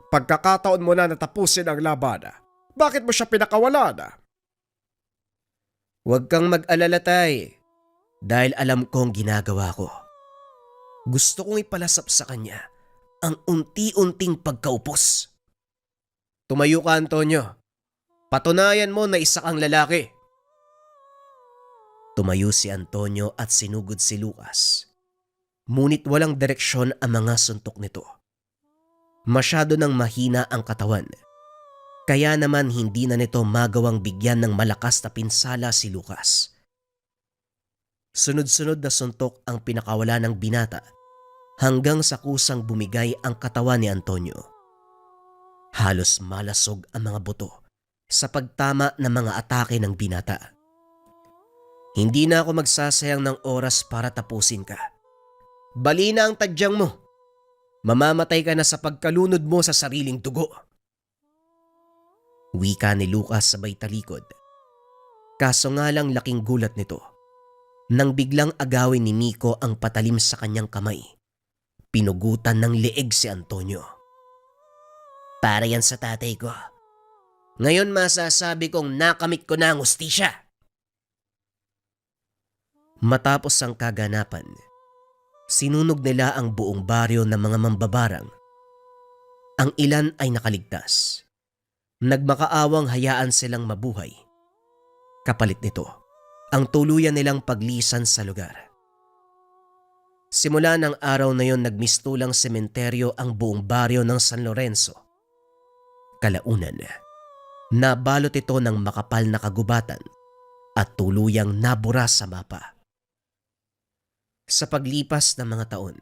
Pagkakataon mo na natapusin ang laban, bakit mo siya pinakawalan? Huwag kang mag-alala, tay, dahil alam kong ginagawa ko. Gusto kong ipalasap sa kanya ang unti-unting pagkaupos. Tumayo ka, Antonio. Patunayan mo na isa kang lalaki. Tumayo si Antonio at sinugod si Lucas. Ngunit walang direksyon ang mga suntok nito. Masyado nang mahina ang katawan. Kaya naman hindi na nito magawang bigyan ng malakas na pinsala si Lucas. Sunod-sunod na suntok ang pinakawala ng binata hanggang sa kusang bumigay ang katawan ni Antonio. Halos malasog ang mga buto sa pagtama ng mga atake ng binata. Hindi na ako magsasayang ng oras para tapusin ka. Bali na ang tadyang mo. Mamamatay ka na sa pagkalunod mo sa sariling dugo. Wika ni Lucas sabay talikod. Kaso nga lang laking gulat nito nang biglang agawin ni Miko ang patalim sa kanyang kamay. Pinugutan ng leeg si Antonio. Para yan sa tatay ko. Ngayon masasabi kong nakamit ko na ang hustisya. Matapos ang kaganapan, sinunog nila ang buong baryo ng mga mambabarang. Ang ilan ay nakaligtas. Nagmakaawang hayaan silang mabuhay. Kapalit nito, ang tuluyan nilang paglisan sa lugar. Simula ng araw na yon nagmistulang sementeryo ang buong baryo ng San Lorenzo. Kalaunan, nabalot ito ng makapal na kagubatan at tuluyang nabura sa mapa. Sa paglipas ng mga taon,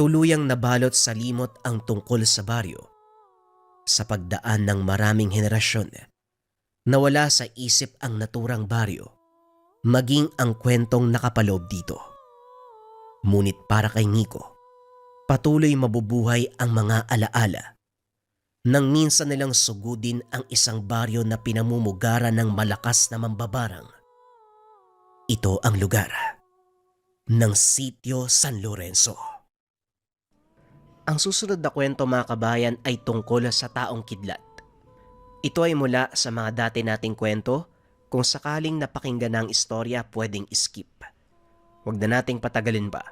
tuluyang nabalot sa limot ang tungkol sa baryo. Sa pagdaan ng maraming henerasyon, nawala sa isip ang naturang baryo, maging ang kwentong nakapaloob dito. Ngunit para kay Nico, patuloy mabubuhay ang mga alaala nang minsan nilang sugudin ang isang baryo na pinamumugaran ng malakas na mambabarang. Ito ang lugar ng Sitio San Lorenzo. Ang susunod na kwento mga kabayan ay tungkol sa taong kidlat. Ito ay mula sa mga dati nating kwento. Kung sakaling napakinggan na ang istorya, pwedeng skip. Huwag na nating patagalin pa.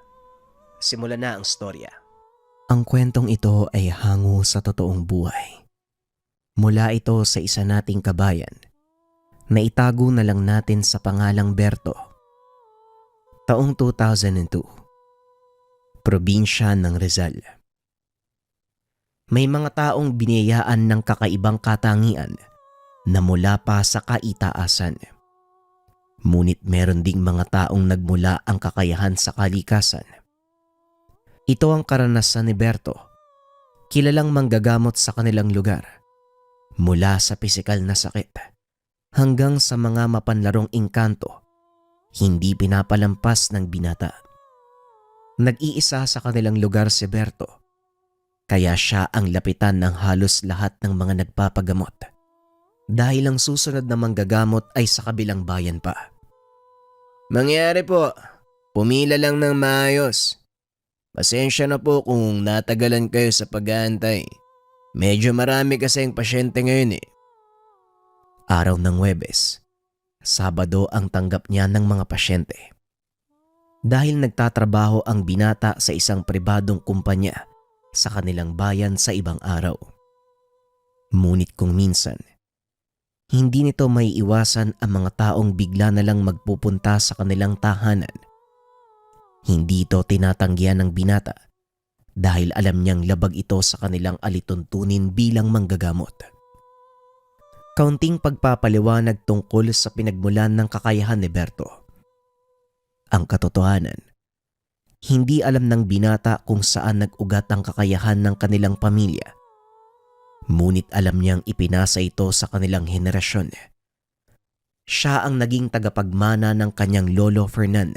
Simulan na ang istorya. Ang kwentong ito ay hango sa totoong buhay. Mula ito sa isa nating kabayan na itago na lang natin sa pangalang Berto. Taong 2002, probinsya ng Rizal. May mga taong biniyayaan ng kakaibang katangian na mula pa sa kaitaasan. Ngunit meron ding mga taong nagmula ang kakayahan sa kalikasan. Ito ang karanasan ni Berto, kilalang manggagamot sa kanilang lugar, mula sa pisikal na sakit hanggang sa mga mapanlarong engkanto, hindi pinapalampas ng binata. Nag-iisa sa kanilang lugar si Berto, kaya siya ang lapitan ng halos lahat ng mga nagpapagamot. Dahil ang susunod na manggagamot ay sa kabilang bayan pa. Mangyari po, pumila lang ng maayos. Pasensya na po kung natagalan kayo sa pag-aantay. Medyo marami kasing pasyente ngayon eh. Araw ng Huwebes, Sabado ang tanggap niya ng mga pasyente. Dahil nagtatrabaho ang binata sa isang pribadong kumpanya sa kanilang bayan sa ibang araw. Ngunit kung minsan, hindi nito may iwasan ang mga taong bigla na lang magpupunta sa kanilang tahanan. Hindi ito tinatanggihan ng binata dahil alam niyang labag ito sa kanilang alituntunin bilang manggagamot. Kaunting pagpapaliwanag tungkol sa pinagmulan ng kakayahan ni Berto. Ang katotohanan, hindi alam ng binata kung saan nag-ugat ang kakayahan ng kanilang pamilya. Ngunit alam niyang ipinasa ito sa kanilang henerasyon. Siya ang naging tagapagmana ng kanyang lolo Fernan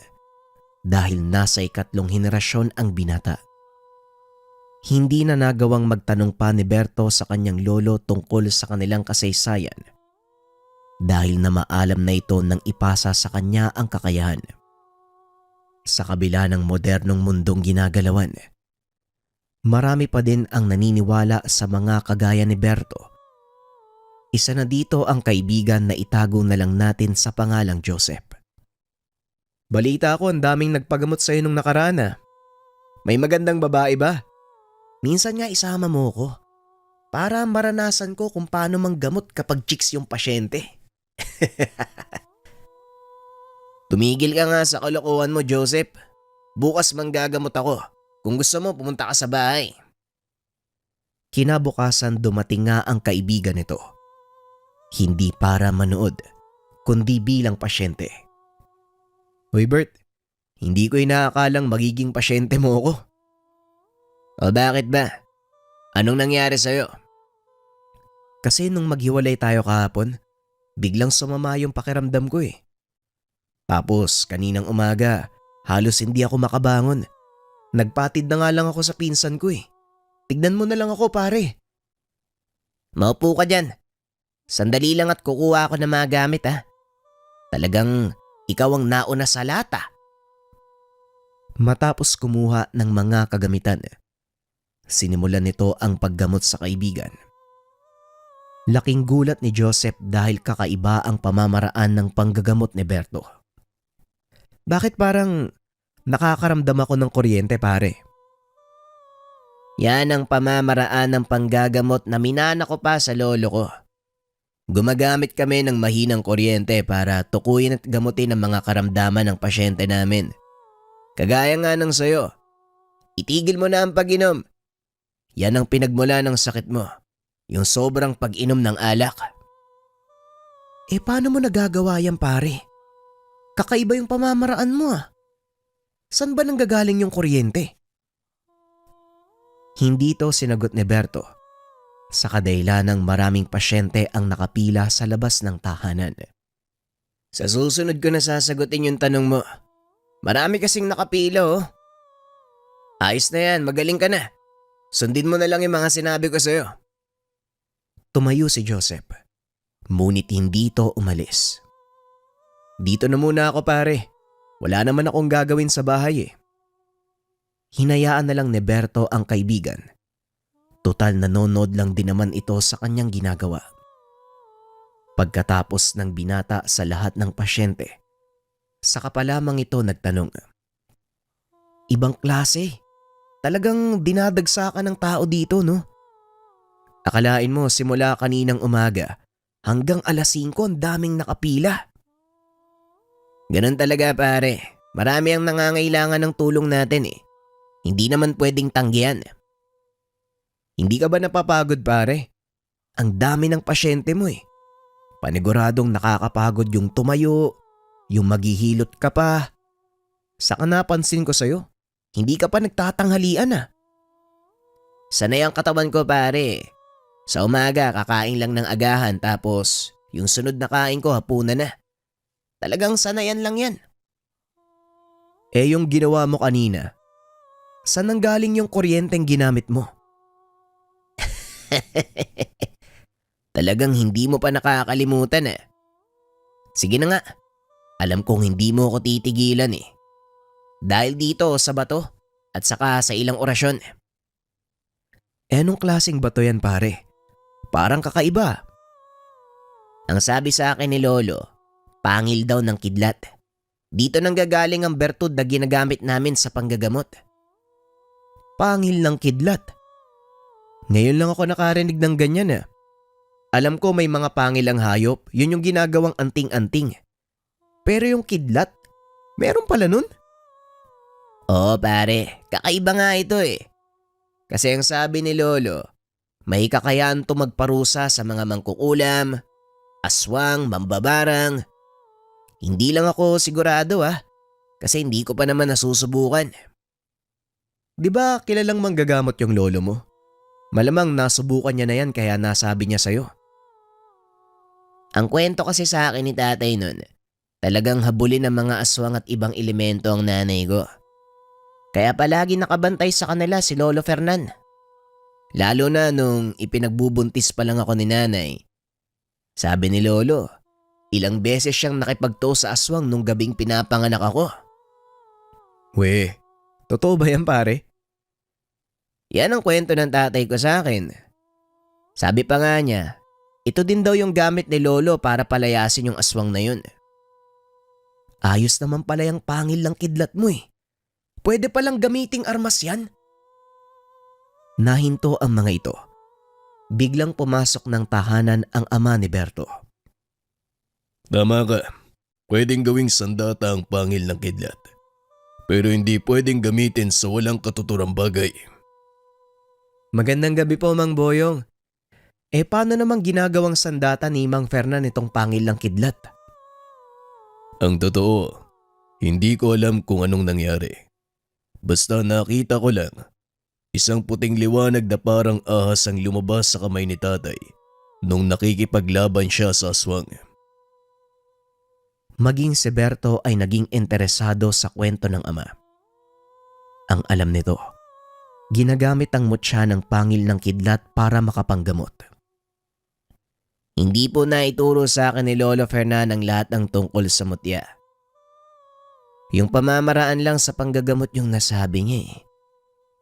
dahil nasa 3 henerasyon ang binata. Hindi na nagawang magtanong pa ni Berto sa kanyang lolo tungkol sa kanilang kasaysayan dahil na maalam na ito nang ipasa sa kanya ang kakayahan. Sa kabila ng modernong mundong ginagalawan, marami pa din ang naniniwala sa mga kagaya ni Berto. Isa na dito ang kaibigan na itago na lang natin sa pangalang Joseph. Balita ko ang daming nagpagamot sa'yo nung nakaraan ah. May magandang babae ba? Minsan nga isama mo ko para maranasan ko kung paano manggamot kapag chicks yung pasyente. Tumigil ka nga sa kalokohan mo, Joseph. Bukas manggagamot ako. Kung gusto mo, pumunta ka sa bahay. Kinabukasan dumating nga ang kaibigan nito. Hindi para manood, kundi bilang pasyente. Hoy Bert, hindi ko inaakalang magiging pasyente mo ako. O bakit ba? Anong nangyari sa'yo? Kasi nung maghiwalay tayo kahapon, biglang sumama yung pakiramdam ko eh. Tapos kaninang umaga, halos hindi ako makabangon. Nagpatid na nga lang ako sa pinsan ko eh. Tignan mo na lang ako pare. Maupo ka dyan. Sandali lang at kukuha ako ng mga gamit ha. Talagang ikaw ang nauna sa lata. Matapos kumuha ng mga kagamitan, sinimulan nito ang paggamot sa kaibigan. Laking gulat ni Joseph dahil kakaiba ang pamamaraan ng panggagamot ni Berto. Bakit parang nakakaramdam ako ng kuryente pare? Yan ang pamamaraan ng panggagamot na minana ko pa sa lolo ko. Gumagamit kami ng mahinang kuryente para tukuyin at gamutin ang mga karamdaman ng pasyente namin. Kagaya nga ng sayo, itigil mo na ang pag-inom. Yan ang pinagmula ng sakit mo, yung sobrang pag-inom ng alak. Paano mo nagagawa yan pare? Kakaiba yung pamamaraan mo ah. Saan ba nanggagaling yung kuryente? Hindi to sinagot ni Berto. Sa kadahilan ng maraming pasyente ang nakapila sa labas ng tahanan. Sa susunod ko na sasagutin yung tanong mo. Marami kasing nakapila oh. Ayos na yan, magaling ka na. Sundin mo na lang yung mga sinabi ko sa'yo. Tumayo si Joseph. Ngunit hindi ito umalis. Dito na muna ako pare. Wala naman akong gagawin sa bahay eh. Hinayaan na lang ni Berto ang kaibigan. Total nanonood lang din naman ito sa kanyang ginagawa. Pagkatapos ng binata sa lahat ng pasyente, saka pa lamang ito nagtanong. Ibang klase. Talagang dinadagsakan ng tao dito no? Akalain mo simula kaninang umaga hanggang alas 5 ang daming nakapila. Ganun talaga pare. Marami ang nangangailangan ng tulong natin eh. Hindi naman pwedeng tanggihan. Hindi ka ba napapagod pare? Ang dami ng pasyente mo eh. Paniguradong nakakapagod yung tumayo, yung maghihilot ka pa. Saka napansin ko sa'yo, hindi ka pa nagtatanghalian ah. Sanay ang katawan ko pare. Sa umaga kakain lang ng agahan tapos yung sunod na kain ko hapunan na. Talagang sanayan lang yan. Yung ginawa mo kanina, saan nanggaling yung kuryenteng ginamit mo? Talagang hindi mo pa nakakalimutan eh. Sige na nga. Alam kong hindi mo ako titigilan eh. Dahil dito sa bato at saka sa ilang orasyon. Anong klaseng bato yan pare? Parang kakaiba. Ang sabi sa akin ni Lolo, pangil daw ng kidlat. Dito nanggagaling ang bertud na ginagamit namin sa panggagamot. Pangil ng kidlat? Ngayon lang ako nakarinig ng ganyan ah. Alam ko may mga pangil ang hayop, yun yung ginagawang anting-anting. Pero yung kidlat, meron pala nun? Oo pare, kakaiba nga ito eh. Kasi ang sabi ni Lolo, may kakayahan to magparusa sa mga mangkukulam, aswang, mambabarang. Hindi lang ako sigurado kasi hindi ko pa naman nasusubukan. Di ba kilalang manggagamot yung lolo mo? Malamang nasubukan niya na yan kaya nasabi niya sa'yo. Ang kwento kasi sa akin ni tatay nun, talagang habulin ng mga aswang at ibang elemento ang nanay ko. Kaya palagi nakabantay sa kanila si Lolo Fernan. Lalo na nung ipinagbubuntis pa lang ako ni nanay. Sabi ni Lolo, ilang beses siyang nakipagto sa aswang nung gabing pinapanganak ako. We, totoo ba yan pare? Yan ang kwento ng tatay ko sa akin. Sabi pa nga niya, ito din daw yung gamit ni Lolo para palayasin yung aswang na yun. Ayos naman pala yung pangil ng kidlat mo eh. Pwede palang gamiting armas yan. Nahinto ang mga ito. Biglang pumasok ng tahanan ang ama ni Berto. Tama ka. Pwedeng gawing sandata ang pangil ng kidlat. Pero hindi pwedeng gamitin sa walang katuturang bagay. Magandang gabi po, Mang Boyong. Paano namang ginagawang sandata ni Mang Fernan itong pangil ng kidlat? Ang totoo, hindi ko alam kung anong nangyari. Basta nakita ko lang, isang puting liwanag na parang ahas ang lumabas sa kamay ni tatay nung nakikipaglaban siya sa aswang. Maging si Berto ay naging interesado sa kwento ng ama. Ang alam nito, ginagamit ang mutya ng pangil ng kidlat para makapanggamot. Hindi po naituro sa akin ni Lolo Fernan ang lahat ng tungkol sa mutya. Yung pamamaraan lang sa panggagamot yung nasabi niya eh.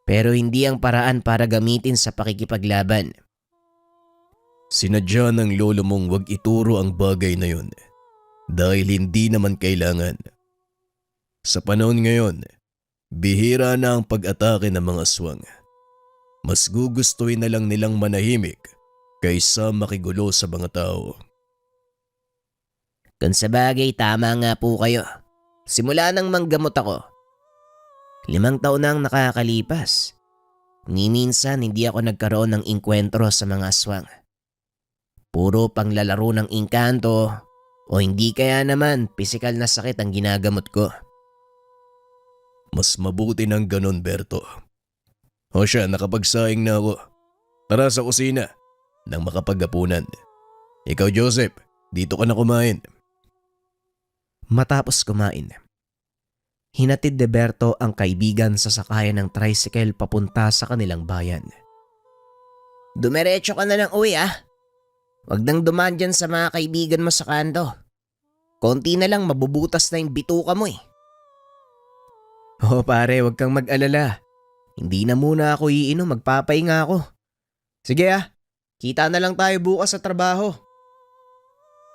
Pero hindi ang paraan para gamitin sa pakikipaglaban. Sinadya ng lolo mong wag ituro ang bagay na yon dahil hindi naman kailangan. Sa panahon ngayon, bihira na ang pag-atake ng mga aswang. Mas gugustuhin na lang nilang manahimik kaysa makigulo sa mga tao. Kung sa bagay, tama nga po kayo. Simula nang manggamot ako, 5 taon na ang nakakalipas. Ni minsan hindi ako nagkaroon ng inkwentro sa mga aswang. Puro panglalaro ng engkanto o hindi kaya naman pisikal na sakit ang ginagamot ko. Mas mabuti ng ganon, Berto. O siya, nakapagsaing na ako. Tara sa kusina nang makapaghapunan. Ikaw, Joseph, dito ka na kumain. Matapos kumain, hinatid ni Berto ang kaibigan sa sakayan ng tricycle papunta sa kanilang bayan. Dumiretso ka na lang uwi Huwag nang dumaan dyan sa mga kaibigan mo sa kanto. Konti na lang mabubutas na yung bituka mo Oo pare, huwag kang mag-alala. Hindi na muna ako iinom, magpapahinga ako. Sige kita na lang tayo bukas sa trabaho.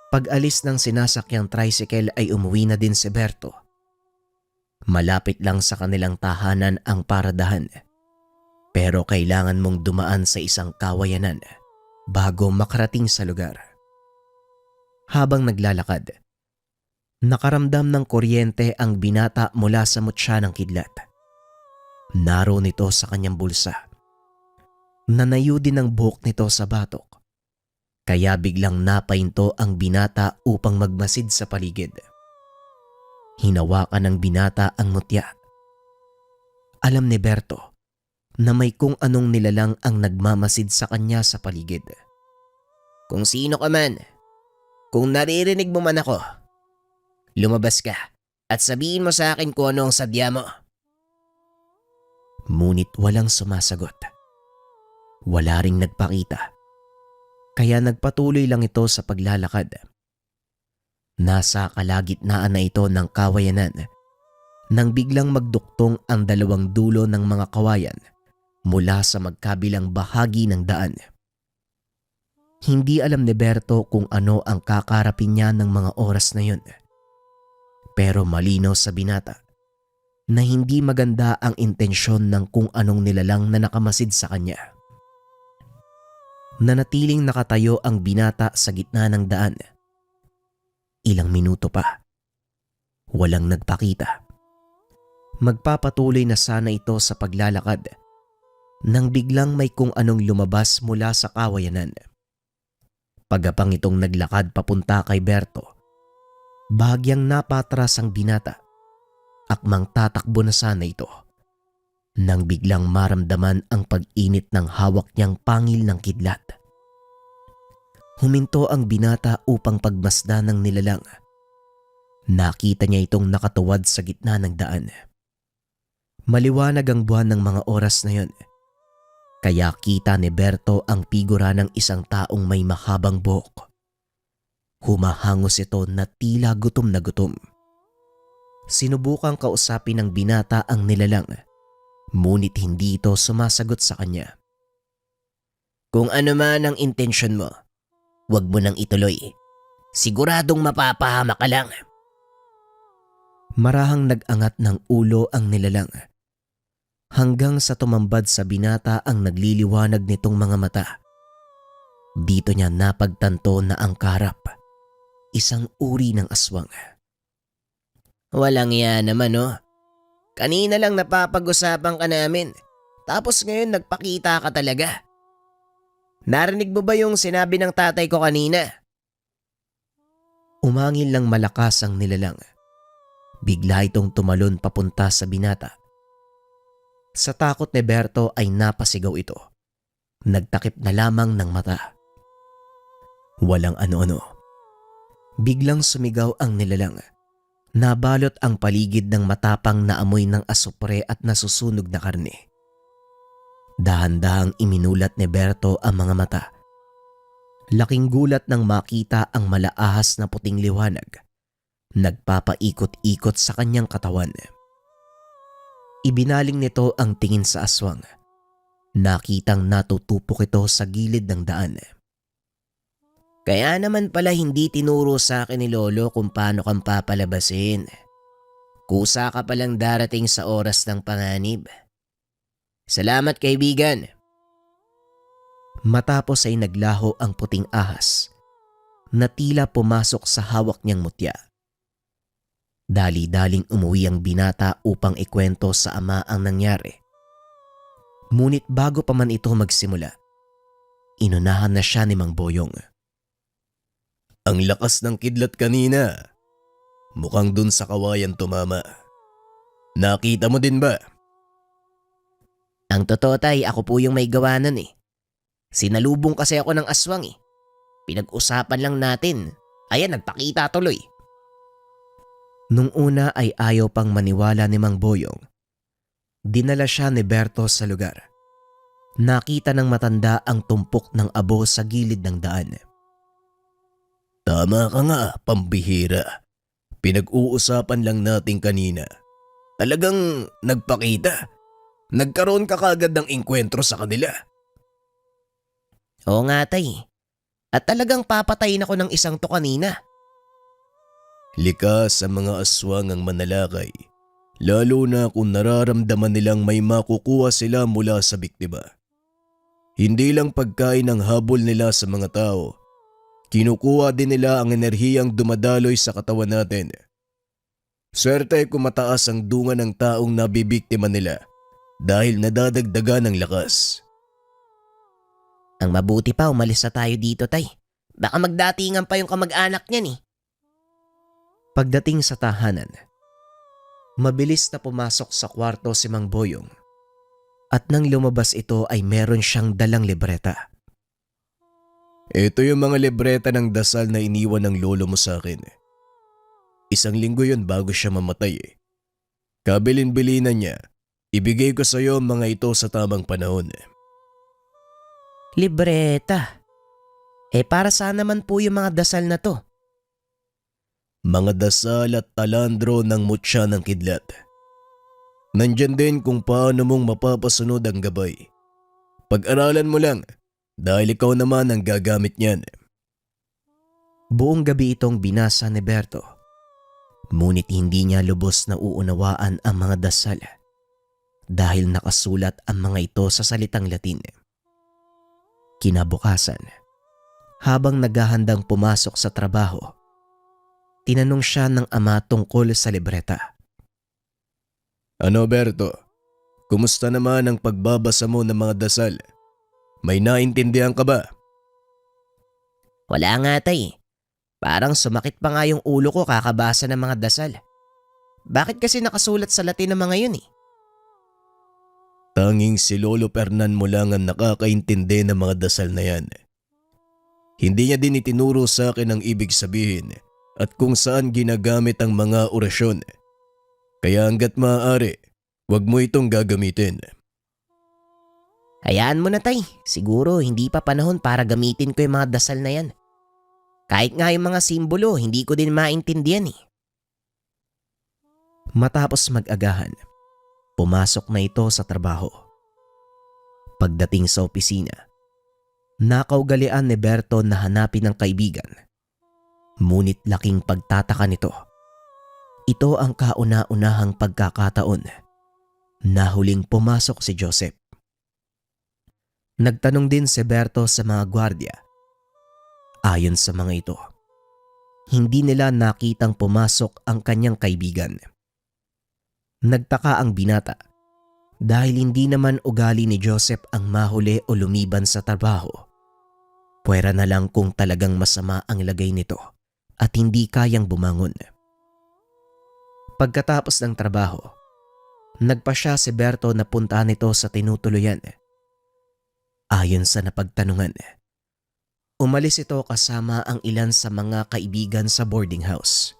Pag-alis ng sinasakyang tricycle ay umuwi na din si Berto. Malapit lang sa kanilang tahanan ang paradahan. Pero kailangan mong dumaan sa isang kawayanan bago makarating sa lugar. Habang naglalakad, nakaramdam ng kuryente ang binata mula sa mutya ng kidlat. Naroon ito sa kanyang bulsa. Nanayo din ang buhok nito sa batok. Kaya biglang napahinto ang binata upang magmasid sa paligid. Hinawakan ng binata ang mutya. Alam ni Berto na may kung anong nilalang ang nagmamasid sa kanya sa paligid. Kung sino ka man, kung naririnig mo man ako, lumabas ka at sabihin mo sa akin kung ano ang sadya mo. Ngunit walang sumasagot. Wala ring nagpakita. Kaya nagpatuloy lang ito sa paglalakad. Nasa kalagitnaan na ito ng kawayanan nang biglang magduktong ang dalawang dulo ng mga kawayan mula sa magkabilang bahagi ng daan. Hindi alam ni Berto kung ano ang kakarapin niya ng mga oras na yun. Pero malinaw sa binata na hindi maganda ang intensyon ng kung anong nilalang na nakamasid sa kanya. Nanatiling nakatayo ang binata sa gitna ng daan. Ilang minuto pa. Walang nagpakita. Magpapatuloy na sana ito sa paglalakad nang biglang may kung anong lumabas mula sa kawayanan. Pagapang itong naglakad papunta kay Berto, bahagyang napatras ang binata. Akmang tatakbo na sana ito nang biglang maramdaman ang pag-init ng hawak niyang pangil ng kidlat. Huminto ang binata upang pagmasdan ng nilalang. Nakita niya itong nakatuwad sa gitna ng daan. Maliwanag ang buwan ng mga oras na yon. Kaya kita ni Berto ang figura ng isang taong may mahabang buhok. Humahangos ito na tila gutom na gutom. Sinubukang kausapin ng binata ang nilalang, ngunit hindi ito sumasagot sa kanya. Kung ano man ang intensyon mo, huwag mo nang ituloy. Siguradong mapapahama ka lang. Marahang nag-angat ng ulo ang nilalang. Hanggang sa tumambad sa binata ang nagliliwanag nitong mga mata. Dito niya napagtanto na ang karap, isang uri ng aswang. Walang yan naman Kanina lang napapag-usapan ka namin. Tapos ngayon nagpakita ka talaga. Narinig mo ba yung sinabi ng tatay ko kanina? Umangil lang malakas ang nilalang. Bigla itong tumalon papunta sa binata. Sa takot ni Berto ay napasigaw ito. Nagtakip na lamang ng mata. Walang ano-ano. Biglang sumigaw ang nilalang. Nabalot ang paligid ng matapang na amoy ng asupre at nasusunog na karne. Dahan-dahang iminulat ni Berto ang mga mata. Laking gulat nang makita ang malaahas na puting liwanag. Nagpapaikot-ikot sa kanyang katawan. Ibinaling nito ang tingin sa aswang. Nakitang natutupok ito sa gilid ng daan. Kaya naman pala hindi tinuro sa akin ni Lolo kung paano kang papalabasin. Kusa ka palang darating sa oras ng panganib. Salamat kaibigan. Matapos ay naglaho ang puting ahas na tila pumasok sa hawak niyang mutya. Dali-daling umuwi ang binata upang ikwento sa ama ang nangyari. Ngunit bago pa man ito magsimula, inunahan na siya ni Mang Boyong. Ang lakas ng kidlat kanina. Mukhang dun sa kawayan tumama. Nakita mo din ba? Ang totoo tay, ako po yung may gawa nun eh. Sinalubong kasi ako ng aswang eh. Pinag-usapan lang natin. Ayan, nagpakita tuloy. Nung una ay ayaw pang maniwala ni Mang Boyong. Dinala siya ni Berto sa lugar. Nakita ng matanda ang tumpok ng abo sa gilid ng daan. Tama ka nga, pambihira. Pinag-uusapan lang natin kanina. Talagang nagpakita. Nagkaroon ka kagad ng engkwentro sa kanila. Oo nga tay. At talagang papatayin ako ng isang to kanina. Likas sa mga aswang ang manalakay, lalo na kung nararamdaman nilang may makukuha sila mula sa biktima. Hindi lang pagkain ang habol nila sa mga tao, kinukuha din nila ang enerhiyang dumadaloy sa katawan natin. Swerte kung mataas ang dunga ng taong nabibiktima nila dahil nadadagdagan ng lakas. Ang mabuti pa umalis na tayo dito tay. Baka magdatingan pa yung kamag-anak niyan eh. Pagdating sa tahanan, mabilis na pumasok sa kwarto si Mang Boyong at nang lumabas ito ay meron siyang dalang libreta. Ito yung mga libreta ng dasal na iniwan ng lolo mo sa akin. 1 linggo yun bago siya mamatay eh. Kabilin-bilinan niya, ibigay ko sa iyo mga ito sa tamang panahon. Libreta? Para saan naman po yung mga dasal na to? Mga dasal at talandro ng mutya ng kidlat. Nandyan din kung paano mong mapapasunod ang gabay. Pag-aralan mo lang dahil ikaw naman ang gagamit niyan. Buong gabi itong binasa ni Berto. Ngunit hindi niya lubos na uunawaan ang mga dasal dahil nakasulat ang mga ito sa salitang Latin. Kinabukasan, habang naghahandang pumasok sa trabaho, tinanong siya ng ama tungkol sa libreta. Ano Berto? Kumusta naman ang pagbabasa mo ng mga dasal? May naintindihan ka ba? Wala nga tay. Parang sumakit pa nga yung ulo ko kakabasa ng mga dasal. Bakit kasi nakasulat sa Latin ang mga yun eh? Tanging si Lolo Fernan mo lang ang nakakaintindi ng mga dasal na yan. Hindi niya din itinuro sa akin ang ibig sabihin at kung saan ginagamit ang mga orasyon. Kaya hanggat maaari, huwag mo itong gagamitin. Hayaan mo na tay. Siguro hindi pa panahon para gamitin ko yung mga dasal na yan. Kahit nga yung mga simbolo, hindi ko din maintindihan eh. Matapos mag-agahan, pumasok na ito sa trabaho. Pagdating sa opisina, nakaugalian ni Berto na hanapin ng kaibigan. Ngunit laking pagtataka nito. Ito ang kauna-unahang pagkakataon na huling pumasok si Joseph. Nagtanong din si Berto sa mga gwardiya. Ayon sa mga ito, hindi nila nakitang pumasok ang kanyang kaibigan. Nagtaka ang binata dahil hindi naman ugali ni Joseph ang mahuli o lumiban sa trabaho. Pwera na lang kung talagang masama ang lagay nito at hindi kayang bumangon. Pagkatapos ng trabaho, nagpa siya si Berto na puntahan ito sa tinutuluyan. Ayon sa napagtanungan, umalis ito kasama ang ilan sa mga kaibigan sa boarding house.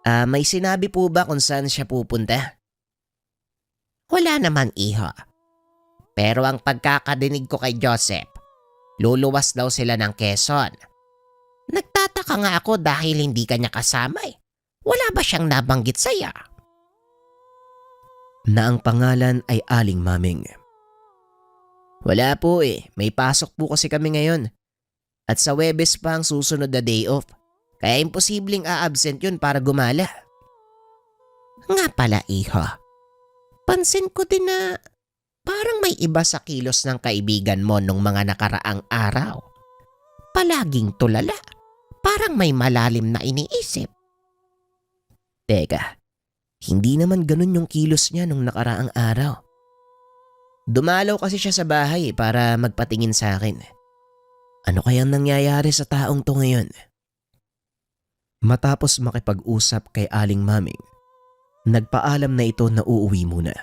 May sinabi po ba kung saan siya pupunta? Wala naman iho. Pero ang pagkakadinig ko kay Joseph, luluwas daw sila ng Quezon. Nagtataka nga ako dahil hindi kanya kasama eh. Wala ba siyang nabanggit saya? Na ang pangalan ay Aling Maming. Wala po eh, may pasok po kasi kami ngayon. At sa Webes pa ang susunod na day off. Kaya imposibleng a-absent yun para gumala. Nga pala iho, pansin ko din na parang may iba sa kilos ng kaibigan mo nung mga nakaraang araw. Palaging tulala, parang may malalim na iniisip. Teka, hindi naman ganun yung kilos niya nung nakaraang araw. Dumalaw kasi siya sa bahay para magpatingin sa akin. Ano kayang nangyayari sa taong to ngayon? Matapos makipag-usap kay Aling Maming, nagpaalam na ito na uuwi muna.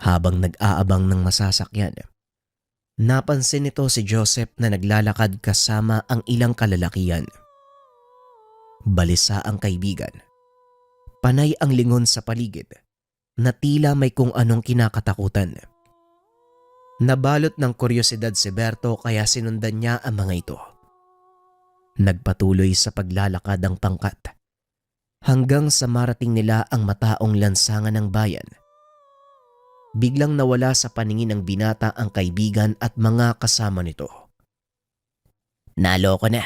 Habang nag-aabang ng masasakyan, napansin nito si Joseph na naglalakad kasama ang ilang kalalakian. Balisa ang kaibigan. Panay ang lingon sa paligid na tila may kung anong kinakatakutan. Nabalot ng kuryosidad si Berto kaya sinundan niya ang mga ito. Nagpatuloy sa paglalakad ang pangkat hanggang sa marating nila ang mataong lansangan ng bayan. Biglang nawala sa paningin ng binata ang kaibigan at mga kasama nito. Naloko na.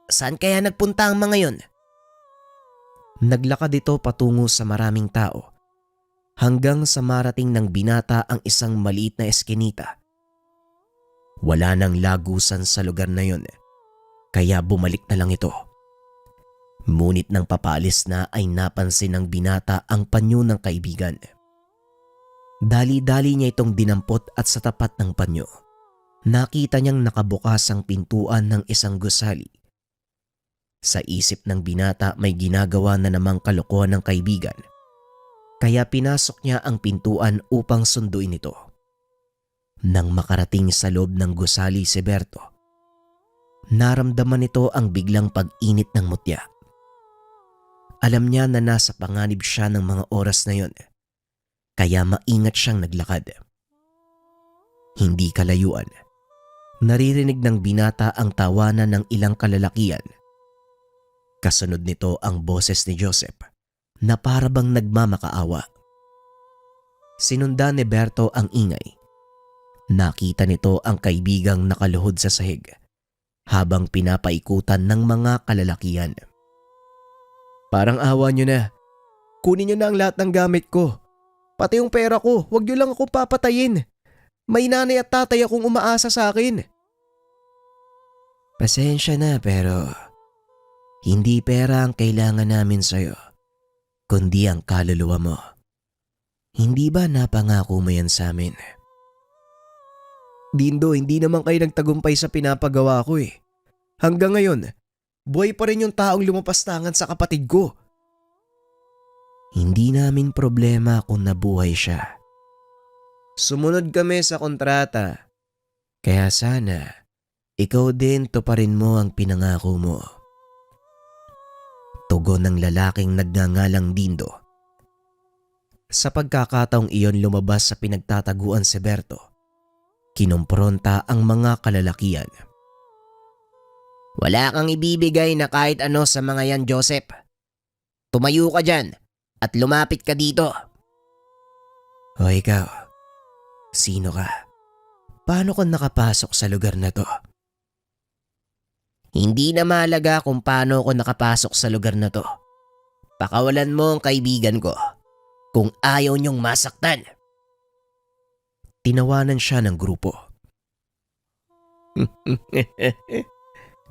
Saan kaya nagpunta ang mga yun? Naglakad ito patungo sa maraming tao hanggang sa marating ng binata ang isang maliit na eskinita. Wala nang lagusan sa lugar na yun, kaya bumalik na lang ito. Ngunit nang papalis na ay napansin ng binata ang panyo ng kaibigan. Dali-dali niya itong dinampot at sa tapat ng panyo, nakita niyang nakabukas ang pintuan ng isang gusali. Sa isip ng binata may ginagawa na namang kalokohan ng kaibigan, kaya pinasok niya ang pintuan upang sunduin ito. Nang makarating sa loob ng gusali si Berto, naramdaman nito ang biglang pag-init ng mutya. Alam niya na nasa panganib siya ng mga oras na yon, kaya maingat siyang naglakad. Hindi kalayuan, naririnig ng binata ang tawanan ng ilang kalalakian. Kasunod nito ang boses ni Joseph na parabang nagmamakaawa. Sinundan ni Berto ang ingay. Nakita nito ang kaibigang nakaluhod sa sahig habang pinapaikutan ng mga kalalakian. Parang awa nyo na. Kunin nyo na ang lahat ng gamit ko. Pati yung pera ko, huwag nyo lang ako papatayin. May nanay at tatay akong umaasa sa akin. Pasensya na pero hindi pera ang kailangan namin sa'yo, kundi ang kaluluwa mo. Hindi ba napangako mo yan sa amin? Dindo, hindi naman kayo nagtagumpay sa pinapagawa ko eh. Hanggang ngayon, buhay pa rin yung taong lumapastangan sa kapatid ko. Hindi namin problema kung nabuhay siya. Sumunod kami sa kontrata. Kaya sana, ikaw din tuparin mo ang pinangako mo. Tugon ng lalaking nagngangalang Dindo. Sa pagkakataong iyon lumabas sa pinagtataguan si Berto. Kinumpronta ang mga kalalakian. Wala kang ibibigay na kahit ano sa mga yan, Joseph. Tumayo ka dyan at lumapit ka dito. O ikaw, sino ka? Paano ka nakapasok sa lugar na to? Hindi na mahalaga kung paano ako nakapasok sa lugar na to. Pakawalan mo ang kaibigan ko kung ayaw niyong masaktan. Tinawanan siya ng grupo.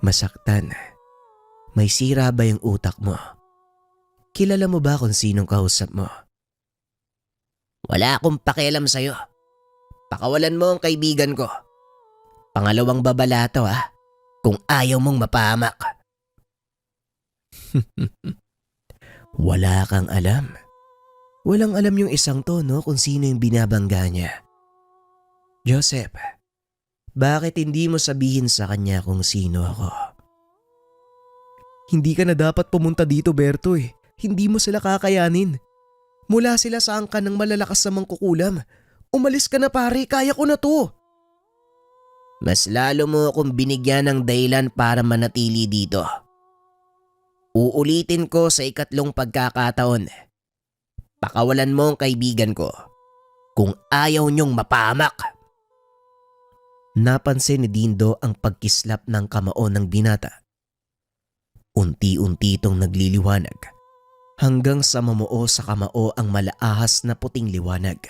Masaktan. May sira ba yung utak mo? Kilala mo ba kung sinong kausap mo? Wala akong pakialam sa'yo. Pakawalan mo ang kaibigan ko. Pangalawang babala to kung ayaw mong mapahamak. Wala kang alam. Walang alam yung isang to, no, kung sino yung binabangga niya. Joseph, bakit hindi mo sabihin sa kanya kung sino ako? Hindi ka na dapat pumunta dito, Berto eh. Hindi mo sila kakayanin. Mula sila sa angkan ng malalakas na mangkukulam. Umalis ka na pare, kaya ko na to. Mas lalo mo akong binigyan ng dahilan para manatili dito. Uulitin ko sa ikatlong pagkakataon. Pakawalan mo ang kaibigan ko kung ayaw niyong mapahamak. Napansin ni Dindo ang pagkislap ng kamao ng binata. Unti-unti itong nagliliwanag hanggang sa mamuo sa kamao ang malaahas na puting liwanag.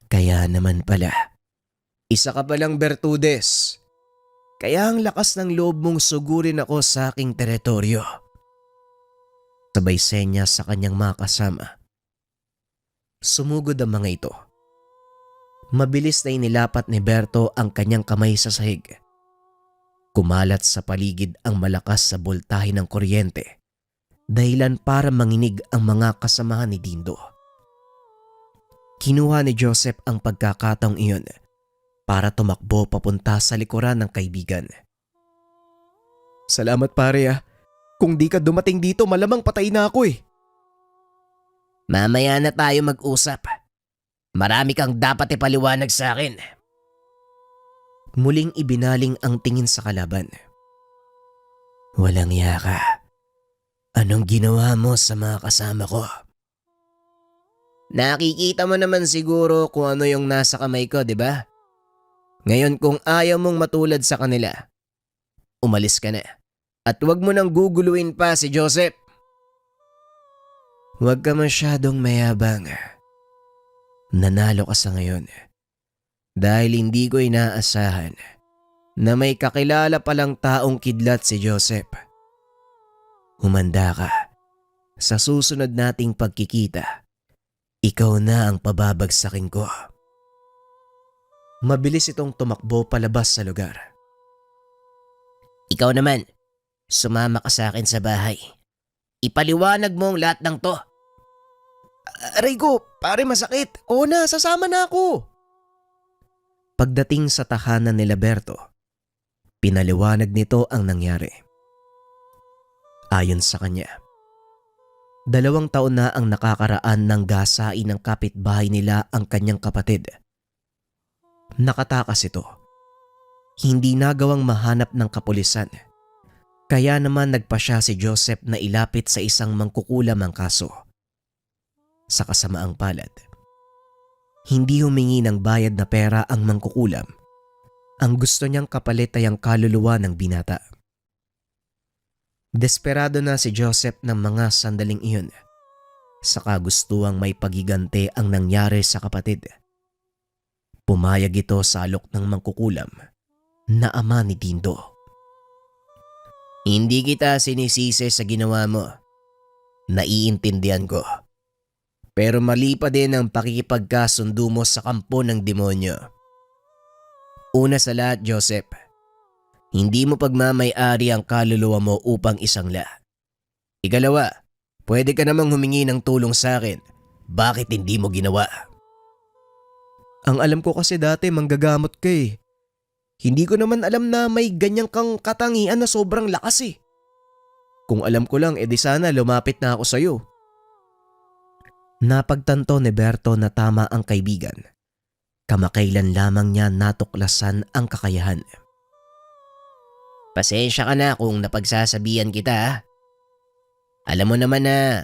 Kaya naman pala, isa ka palang Bertudes. Kaya ang lakas ng loob mong sugurin ako sa aking teritoryo. Sabay senya sa kanyang mga kasama. Sumugod ang mga ito. Mabilis na inilapat ni Berto ang kanyang kamay sa sahig. Kumalat sa paligid ang malakas sa boltahe ng kuryente, dahilan para manginig ang mga kasamahan ni Dindo. Kinuha ni Joseph ang pagkakataong iyon para tumakbo papunta sa likuran ng kaibigan. Salamat pare ah. Kung di ka dumating dito malamang patay na ako eh. Mamaya na tayo mag-usap. Marami kang dapat ipaliwanag sa akin. Muling ibinaling ang tingin sa kalaban. Walang iya ka. Anong ginawa mo sa mga kasama ko? Nakikita mo naman siguro kung ano yung nasa kamay ko, di ba? Ngayon kung ayaw mong matulad sa kanila, umalis ka na. At huwag mo nang guguluin pa si Joseph. Huwag ka masyadong mayabang. Nanalo ka sa ngayon. Dahil hindi ko inaasahan na may kakilala palang taong kidlat si Joseph. Humanda ka. Sa susunod nating pagkikita, ikaw na ang pababagsakin ko. Mabilis itong tumakbo palabas sa lugar. Ikaw naman, sumama ka sa akin sa bahay. Ipaliwanag mo ang lahat ng to. Aray ko, pare masakit. Oo na, sasama na ako. Pagdating sa tahanan ni Berto, pinaliwanag nito ang nangyari. Ayon sa kanya, 2 taon na ang nakakaraan ng gasain ng kapitbahay nila ang kanyang kapatid. Nakatakas ito. Hindi nagawang mahanap ng kapulisan. Kaya naman nagpasya si Joseph na ilapit sa isang mangkukulam ang kaso. Sa kasamaang palad, hindi humingi ng bayad na pera ang mangkukulam. Ang gusto niyang kapalit ay ang kaluluwa ng binata. Desperado na si Joseph ng mga sandaling iyon. Sa kagustuhang may pagigante ang nangyari sa kapatid. Pumayag ito sa alok ng mangkukulam na ama ni Dindo. Hindi kita sinisisi sa ginawa mo. Naiintindihan ko. Pero mali pa din ang pakikipagkasundo mo sa kampo ng demonyo. Una sa lahat, Joseph, hindi mo pagmamay-ari ang kaluluwa mo upang isangla. Ikalawa, pwede ka namang humingi ng tulong sa akin. Bakit hindi mo ginawa? Ang alam ko kasi dati manggagamot ka eh. Hindi ko naman alam na may ganyang kang katangian na sobrang lakas eh. Kung alam ko lang, edi sana lumapit na ako sa'yo. Napagtanto ni Berto na tama ang kaibigan. Kamakailan lamang niya natuklasan ang kakayahan. Pasensya ka na kung napagsasabihan kita. Alam mo naman na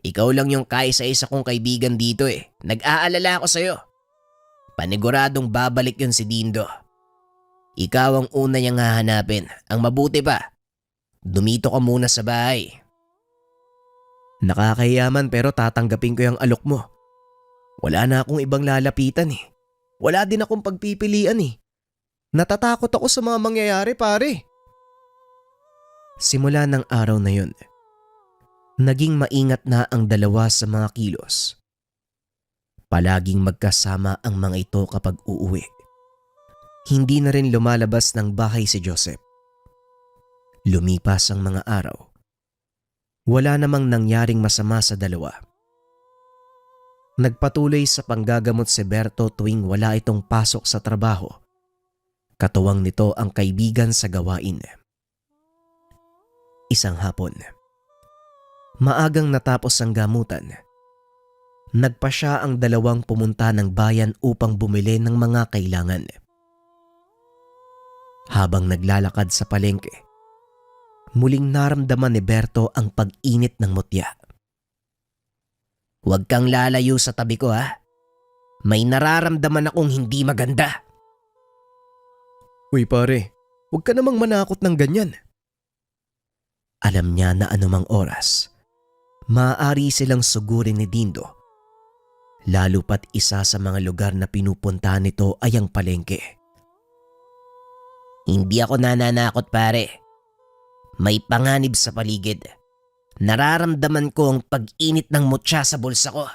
ikaw lang yung kaisa-isa kong kaibigan dito eh. Nag-aalala ako sa'yo. Paniguradong babalik yun si Dindo. Ikaw ang una niyang hahanapin. Ang mabuti pa, dumito ka muna sa bahay. Nakakahiyaman pero tatanggapin ko yung alok mo. Wala na akong ibang lalapitan eh. Wala din akong pagpipilian eh. Natatakot ako sa mga mangyayari pare. Simula ng araw na yun, naging maingat na ang dalawa sa mga kilos. Palaging magkasama ang mga ito kapag uuwi. Hindi na rin lumalabas ng bahay si Joseph. Lumipas ang mga araw. Wala namang nangyaring masama sa dalawa. Nagpatuloy sa panggagamot si Berto tuwing wala itong pasok sa trabaho. Katuwang nito ang kaibigan sa gawain. Isang hapon, maagang natapos ang gamutan. Nagpasya ang dalawang pumunta ng bayan upang bumili ng mga kailangan. Habang naglalakad sa palengke, muling naramdaman ni Berto ang pag-init ng mutya. Huwag kang lalayo sa tabi ko ha. May nararamdaman akong hindi maganda. Uy pare, huwag ka namang manakot ng ganyan. Alam niya na anumang oras, maaari silang sugurin ni Dindo. Lalo pat isa sa mga lugar na pinupuntahan nito ay ang palengke. Hindi ako nananakot pare. May panganib sa paligid. Nararamdaman ko ang pag-init ng mutya sa bulsa ko.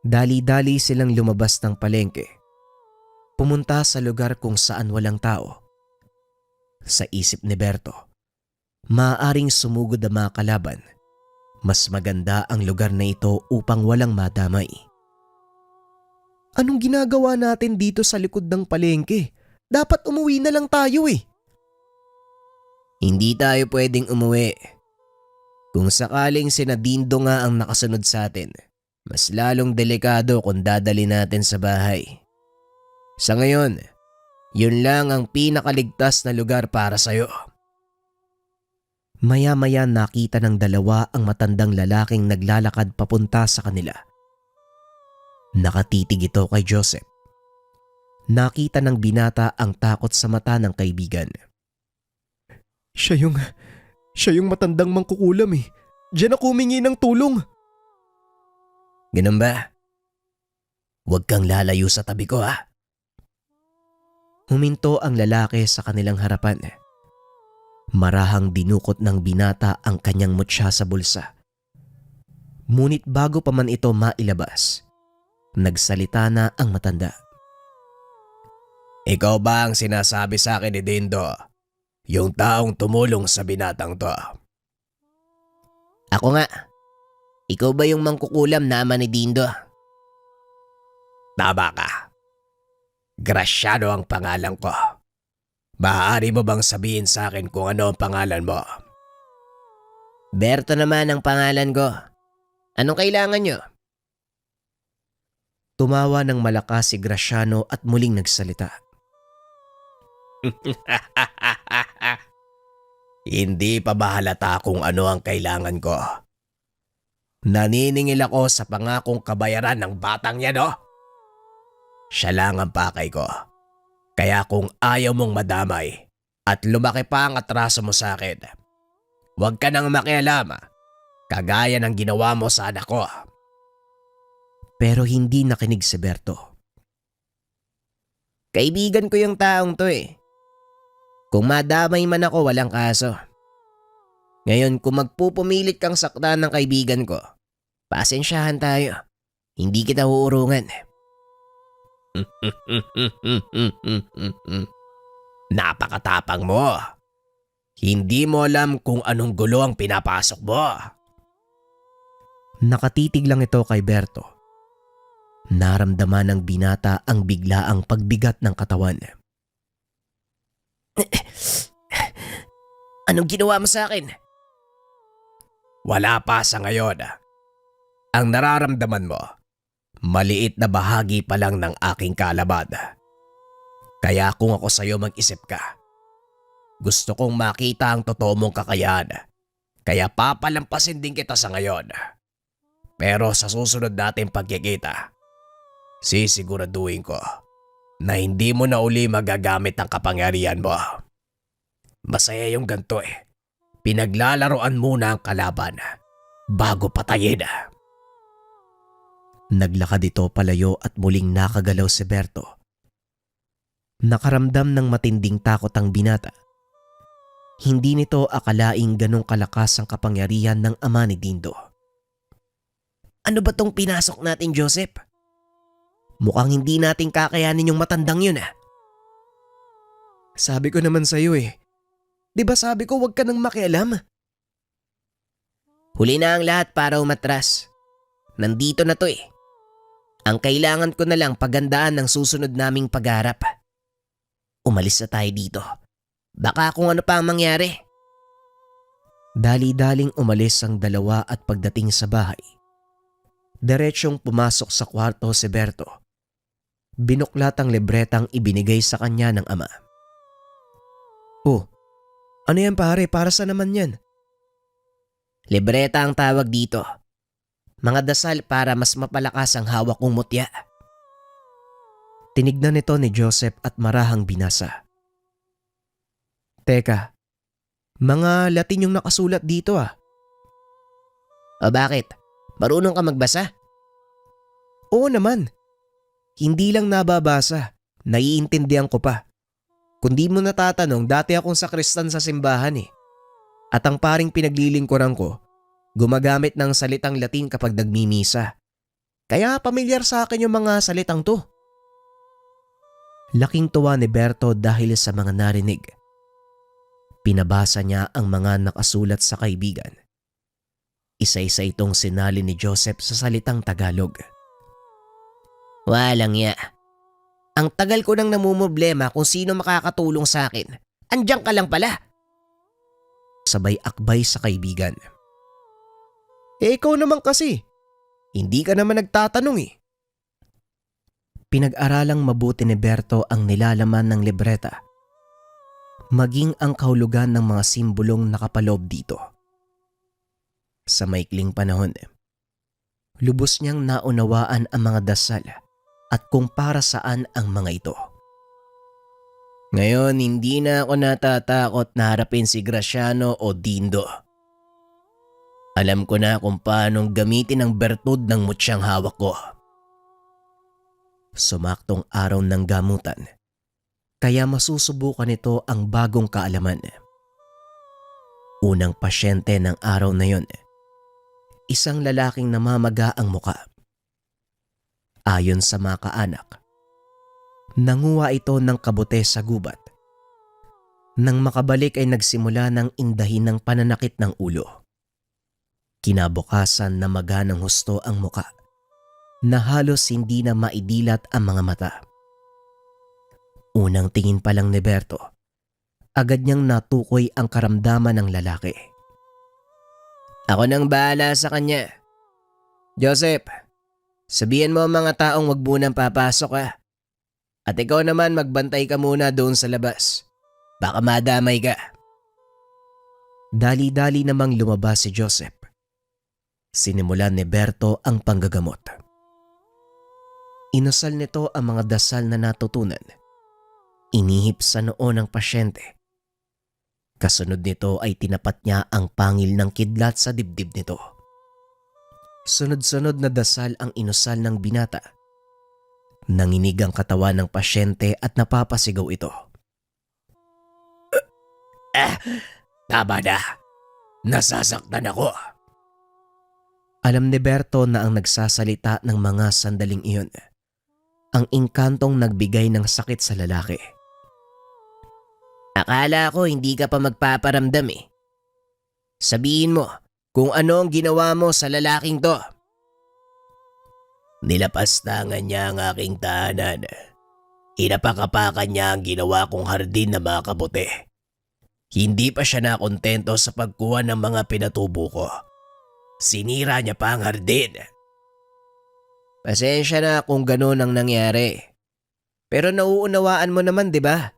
Dali-dali silang lumabas ng palengke. Pumunta sa lugar kung saan walang tao. Sa isip ni Berto, maaaring sumugod ang mga kalaban. Mas maganda ang lugar na ito upang walang madamay. Anong ginagawa natin dito sa likod ng palengke? Dapat umuwi na lang tayo eh. Hindi tayo pwedeng umuwi. Kung sakaling sina Dindo nga ang nakasunod sa atin, mas lalong delikado kung dadali natin sa bahay. Sa ngayon, yun lang ang pinakaligtas na lugar para sa'yo. Maya-maya nakita ng dalawa ang matandang lalaking naglalakad papunta sa kanila. Nakatitig ito kay Joseph. Nakita ng binata ang takot sa mata ng kaibigan. Siya yung matandang mangkukulam eh. Diyan ako humingi ng tulong. Ganun ba? Huwag kang lalayo sa tabi ko ha. Huminto ang lalaki sa kanilang harapan. Marahang dinukot ng binata ang kanyang mutya sa bulsa. Ngunit bago pa man ito mailabas, nagsalita na ang matanda. Ikaw ba ang sinasabi sa akin ni Dindo? Yung taong tumulong sa binatang to? Ako nga. Ikaw ba yung mangkukulam na ama ni Dindo? Tama ka. Graciano ang pangalan ko. Maaari mo bang sabihin sa akin kung ano ang pangalan mo? Berto naman ang pangalan ko. Anong kailangan nyo? Tumawa ng malakas si Graciano at muling nagsalita. Hindi pa ba halata kung ano ang kailangan ko? Naniningil ako sa pangakong kabayaran ng batang yan, oh. Siya lang ang pakay ko. Kaya kung ayaw mong madamay at lumaki pa ang atraso mo sa akin, huwag ka nang makialam, kagaya ng ginawa mo sa anak ko. Pero hindi nakinig si Berto. Kaibigan ko yung taong to eh. Kung madamay man ako, walang kaso. Ngayon, kung magpupumilit kang saktan ng kaibigan ko, pasensyahan tayo. Hindi kita uurungan. Napakatapang mo. Hindi mo alam kung anong gulo ang pinapasok mo. Nakatitig lang ito kay Berto. Naramdaman ng binata ang biglaang pagbigat ng katawan. Anong ginawa mo sa akin? Wala pa sa ngayon. Ang nararamdaman mo, maliit na bahagi pa lang ng aking kaalaman. Kaya kung ako sa'yo mag-isip ka, gusto kong makita ang totoo mong kakayahan. Kaya papalampasin din kita sa ngayon. Pero sa susunod nating pagkikita, sisiguraduhin ko na hindi mo na uli magagamit ang kapangyarihan mo. Masaya yung ganito eh. Pinaglalaroan muna ang kalaban bago patayin. Naglakad ito palayo at muling nakagalaw si Berto. Nakaramdam ng matinding takot ang binata. Hindi nito akalaing ganong kalakas ang kapangyarihan ng ama ni Dindo. Ano ba tong pinasok natin, Joseph? Mukhang hindi natin kakayanin yung matandang yun ah. Sabi ko naman sa'yo eh. Di ba sabi ko huwag ka nang makialam? Huli na ang lahat para umatras. Nandito na to eh. Ang kailangan ko na lang pagandaan ng susunod naming pagharap. Umalis na tayo dito. Baka kung ano pa ang mangyari. Dali-daling umalis ang dalawa at pagdating sa bahay, diretsyong pumasok sa kwarto si Berto. Binuklat ang libretang ibinigay sa kanya ng ama. Oh, ano yan pare? Para sa naman yan? Libreta ang tawag dito. Mga dasal para mas mapalakas ang hawak kong mutya. Tinignan nito ni Joseph at marahang binasa. Teka, mga Latin yung nakasulat dito ah. O bakit? Marunong ka magbasa? Oo naman. Hindi lang nababasa, naiintindihan ko pa. Kung di mo natatanong, dati akong sakristan sa simbahan eh. At ang paring pinaglilingkuran ko, gumagamit ng salitang Latin kapag nagmimisa. Kaya pamilyar sa akin yung mga salitang to. Laking tuwa ni Berto dahil sa mga narinig. Pinabasa niya ang mga nakasulat sa kaibigan. Isa-isa itong sinali ni Joseph sa salitang Tagalog. Walang ya. Ang tagal ko nang namumblema kung sino makakatulong sa akin. Andiyan ka lang pala. Sabay akbay sa kaibigan. Eh ikaw naman kasi. Hindi ka naman nagtatanong eh. Pinag-aralang mabuti ni Berto ang nilalaman ng libreta. Maging ang kahulugan ng mga simbolong nakapaloob dito. Sa maikling panahon, lubos niyang naunawaan ang mga dasal at kung para saan ang mga ito. Ngayon, hindi na ako natatakot na harapin si Graciano o Dindo. Alam ko na kung paanong gamitin ang bertud ng mutsyang hawak ko. Sumaktong araw ng gamutan, kaya masusubukan nito ang bagong kaalaman. Unang pasyente ng araw na yon, isang lalaking namamaga ang muka. Ayon sa mga kaanak, nanguha ito ng kabute sa gubat. Nang makabalik ay nagsimula ng indahin ng pananakit ng ulo. Kinabukasan namaga ng husto ang muka na halos hindi na maidilat ang mga mata. Unang tingin pa lang ni Berto, agad niyang natukoy ang karamdaman ng lalaki. Ako nang bahala sa kanya. Joseph, sabihan mo ang mga taong wag munang papasok ha. At ikaw naman magbantay ka muna doon sa labas. Baka madamay ka. Dali-dali namang lumabas si Joseph. Sinimulan ni Berto ang panggagamot. Inusal nito ang mga dasal na natutunan. Inihip sa noo ng pasyente. Kasunod nito ay tinapat niya ang pangil ng kidlat sa dibdib nito. Sunod-sunod na dasal ang inusal ng binata. Nanginig ang katawan ng pasyente at napapasigaw ito. Tama na. Nasasaktan ako. Alam ni Berto na ang nagsasalita ng mga sandaling iyon ang engkantong nagbigay ng sakit sa lalaki. Akala ko hindi ka pa magpaparamdam eh. Sabihin mo kung ano ang ginawa mo sa lalaking to. Nilapastangan niya ang aking tahanan. Inapakapakan niya ang ginawa kong hardin na mga kabute. Hindi pa siya nakontento sa pagkuha ng mga pinatubo ko. Sinira niya pa ang hardin. Pasensya na kung gano'n ang nangyari. Pero nauunawaan mo naman, di ba?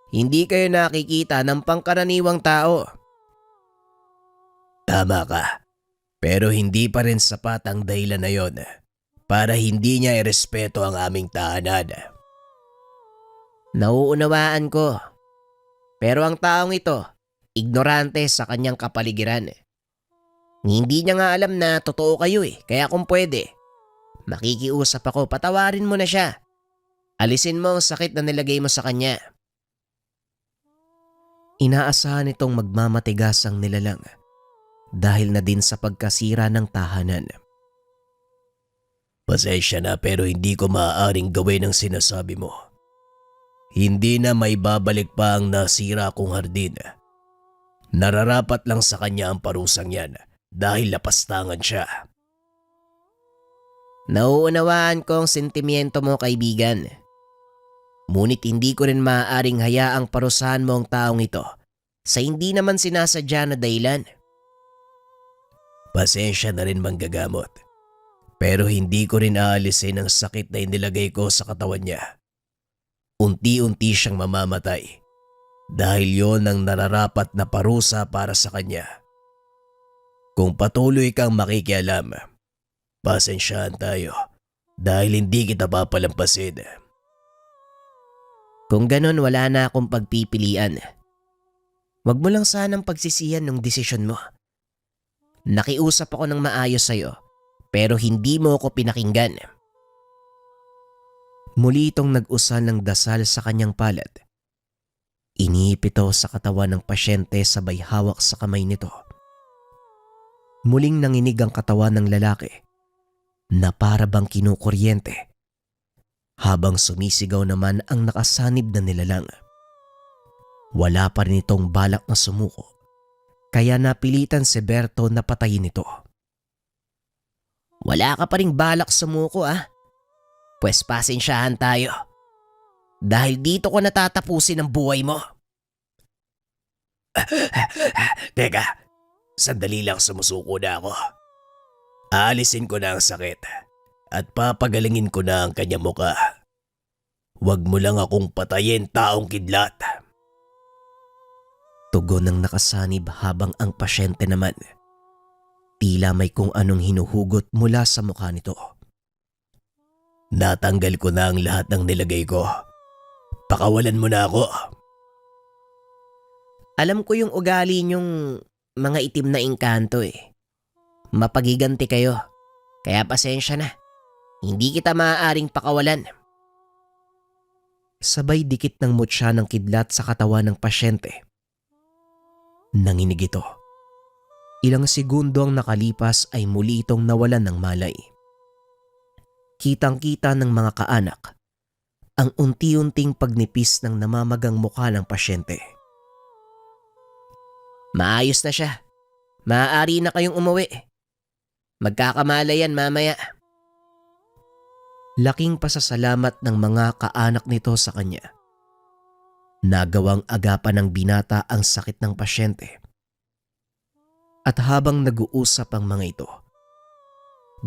Hindi kayo nakikita ng pangkaraniwang tao. Tama ka. Pero hindi pa rin sapat ang dahilan na yon para hindi niya irespeto ang aming tahanan. Nauunawaan ko. Pero ang taong ito, ignorante sa kanyang kapaligiran. Hindi niya nga alam na totoo kayo eh, kaya kung pwede, makikiusap ako, patawarin mo na siya. Alisin mo ang sakit na nilagay mo sa kanya. Inaasahan itong magmamatigas ang nilalang dahil na din sa pagkasira ng tahanan. Pasensya na pero hindi ko maaaring gawin ang sinasabi mo. Hindi na may babalik pa ang nasira kong hardin. Nararapat lang sa kanya ang parusang yan dahil lapastangan siya. Nauunawaan ko ang sentimiento mo, kaibigan. Ngunit hindi ko rin maaaring hayaang parusahan mo ang taong ito sa hindi naman sinasadya na dahilan. Pasensya na rin manggagamot. Pero hindi ko rin aalisin ang sakit na inilagay ko sa katawan niya. Unti-unti siyang mamamatay dahil yon ang nararapat na parusa para sa kanya. Kung patuloy kang makikialam, pasensyahan tayo dahil hindi kita papalampasin. Kung ganon, wala na akong pagpipilian. Huwag mo lang sanang pagsisihan ng desisyon mo. Nakiusap ako ng maayos sa'yo, pero hindi mo ako pinakinggan. Muli itong nag-usal ng dasal sa kanyang palad. Iniip ito sa katawan ng pasyente sabay hawak sa kamay nito. Muling nanginig ang katawan ng lalaki na para bang kinukuryente, habang sumisigaw naman ang nakasanib na nilalang. Wala pa rin itong balak na sumuko, kaya napilitan si Berto na patayin ito. Wala ka pa ring balak sumuko Pwes pasensyahan tayo. Dahil dito ko natatapusin ang buhay mo. Teka, sandali lang, sumusuko na ako. Aalisin ko na ang sakit at papagalingin ko na ang kanya muka. Huwag mo lang akong patayin, taong kidlat. Tugon ng nakasanib habang ang pasyente naman tila may kung anong hinuhugot mula sa mukha nito. Natanggal ko na ang lahat ng nilagay ko. Pakawalan mo na ako. Alam ko yung ugali niyong mga itim na engkanto Mapagiganti kayo, kaya pasensya na. Hindi kita maaaring pakawalan. Sabay dikit ng mutya ng kidlat sa katawan ng pasyente. Nanginig ito. Ilang segundo ang nakalipas ay muli itong nawalan ng malay. Kitang-kita ng mga kaanak ang unti-unting pagnipis ng namamagang mukha ng pasyente. Maayos na siya. Maaari na kayong umuwi. Magkakamalayan mamaya. Laking pasasalamat ng mga kaanak nito sa kanya. Nagawang agapan ng binata ang sakit ng pasyente. At habang nag-uusap ang mga ito,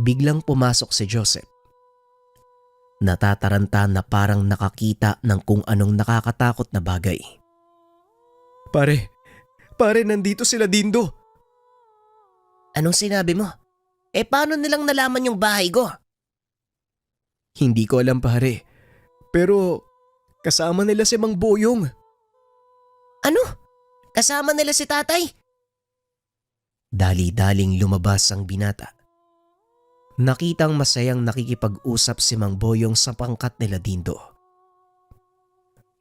biglang pumasok si Joseph. Natataranta na parang nakakita ng kung anong nakakatakot na bagay. Pare, nandito sila Dindo. Anong sinabi mo? Paano nilang nalaman yung bahay ko? Hindi ko alam pare, pero kasama nila si Mang Boyong. Ano? Kasama nila si tatay? Dali-daling lumabas ang binata. Nakitang masayang nakikipag-usap si Mang Boyong sa pangkat nila Dindo.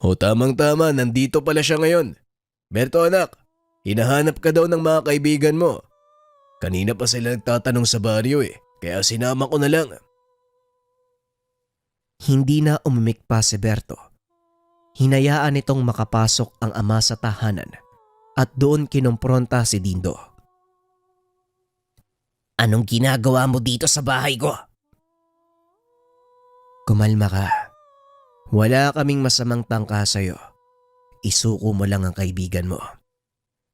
O tamang-tama, nandito pala siya ngayon. Berto anak, hinahanap ka daw ng mga kaibigan mo. Kanina pa sila nagtatanong sa baryo kaya sinama ko na lang. Hindi na umimik pa si Berto. Hinayaan nitong makapasok ang ama sa tahanan at doon kinompronta si Dindo. Anong ginagawa mo dito sa bahay ko? Kumalma ka. Wala kaming masamang tangka sa'yo. Isuko mo lang ang kaibigan mo.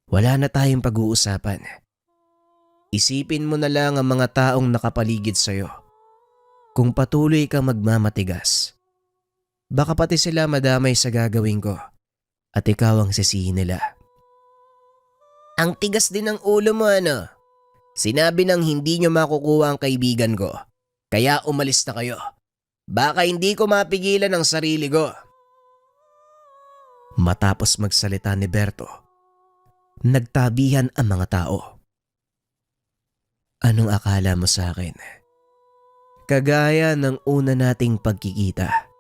Wala na tayong pag-uusapan. Isipin mo na lang ang mga taong nakapaligid sa'yo. Kung patuloy kang magmamatigas, baka pati sila madamay sa gagawin ko at ikaw ang sisihin nila. Ang tigas din ng ulo mo Sinabi nang hindi nyo makukuha ang kaibigan ko, kaya umalis na kayo. Baka hindi ko mapigilan ang sarili ko. Matapos magsalita ni Berto, nagtabihan ang mga tao. Anong akala mo sa akin? Kagaya ng una nating pagkikita.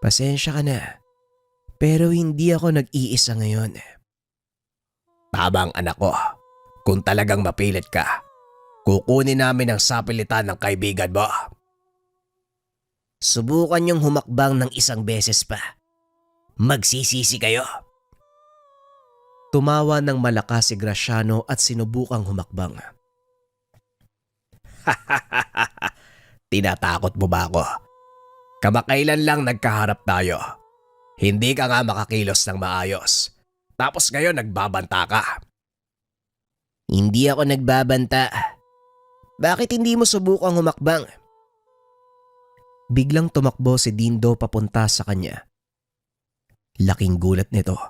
Pasensya ka na, pero hindi ako nag-iisa ngayon. Tabang anak ko, kung talagang mapilit ka, kukunin namin ang sapilitan ng kaibigan mo. Subukan yung humakbang ng isang beses pa. Magsisisi kayo. Tumawa ng malakas si Graciano at sinubukang humakbang. Tinatakot mo ba ako? Kamakailan lang nagkaharap tayo. Hindi ka nga makakilos ng maayos. Tapos ngayon nagbabanta ka. Hindi ako nagbabanta. Bakit hindi mo subukang humakbang? Biglang tumakbo si Dindo papunta sa kanya. Laking gulat nito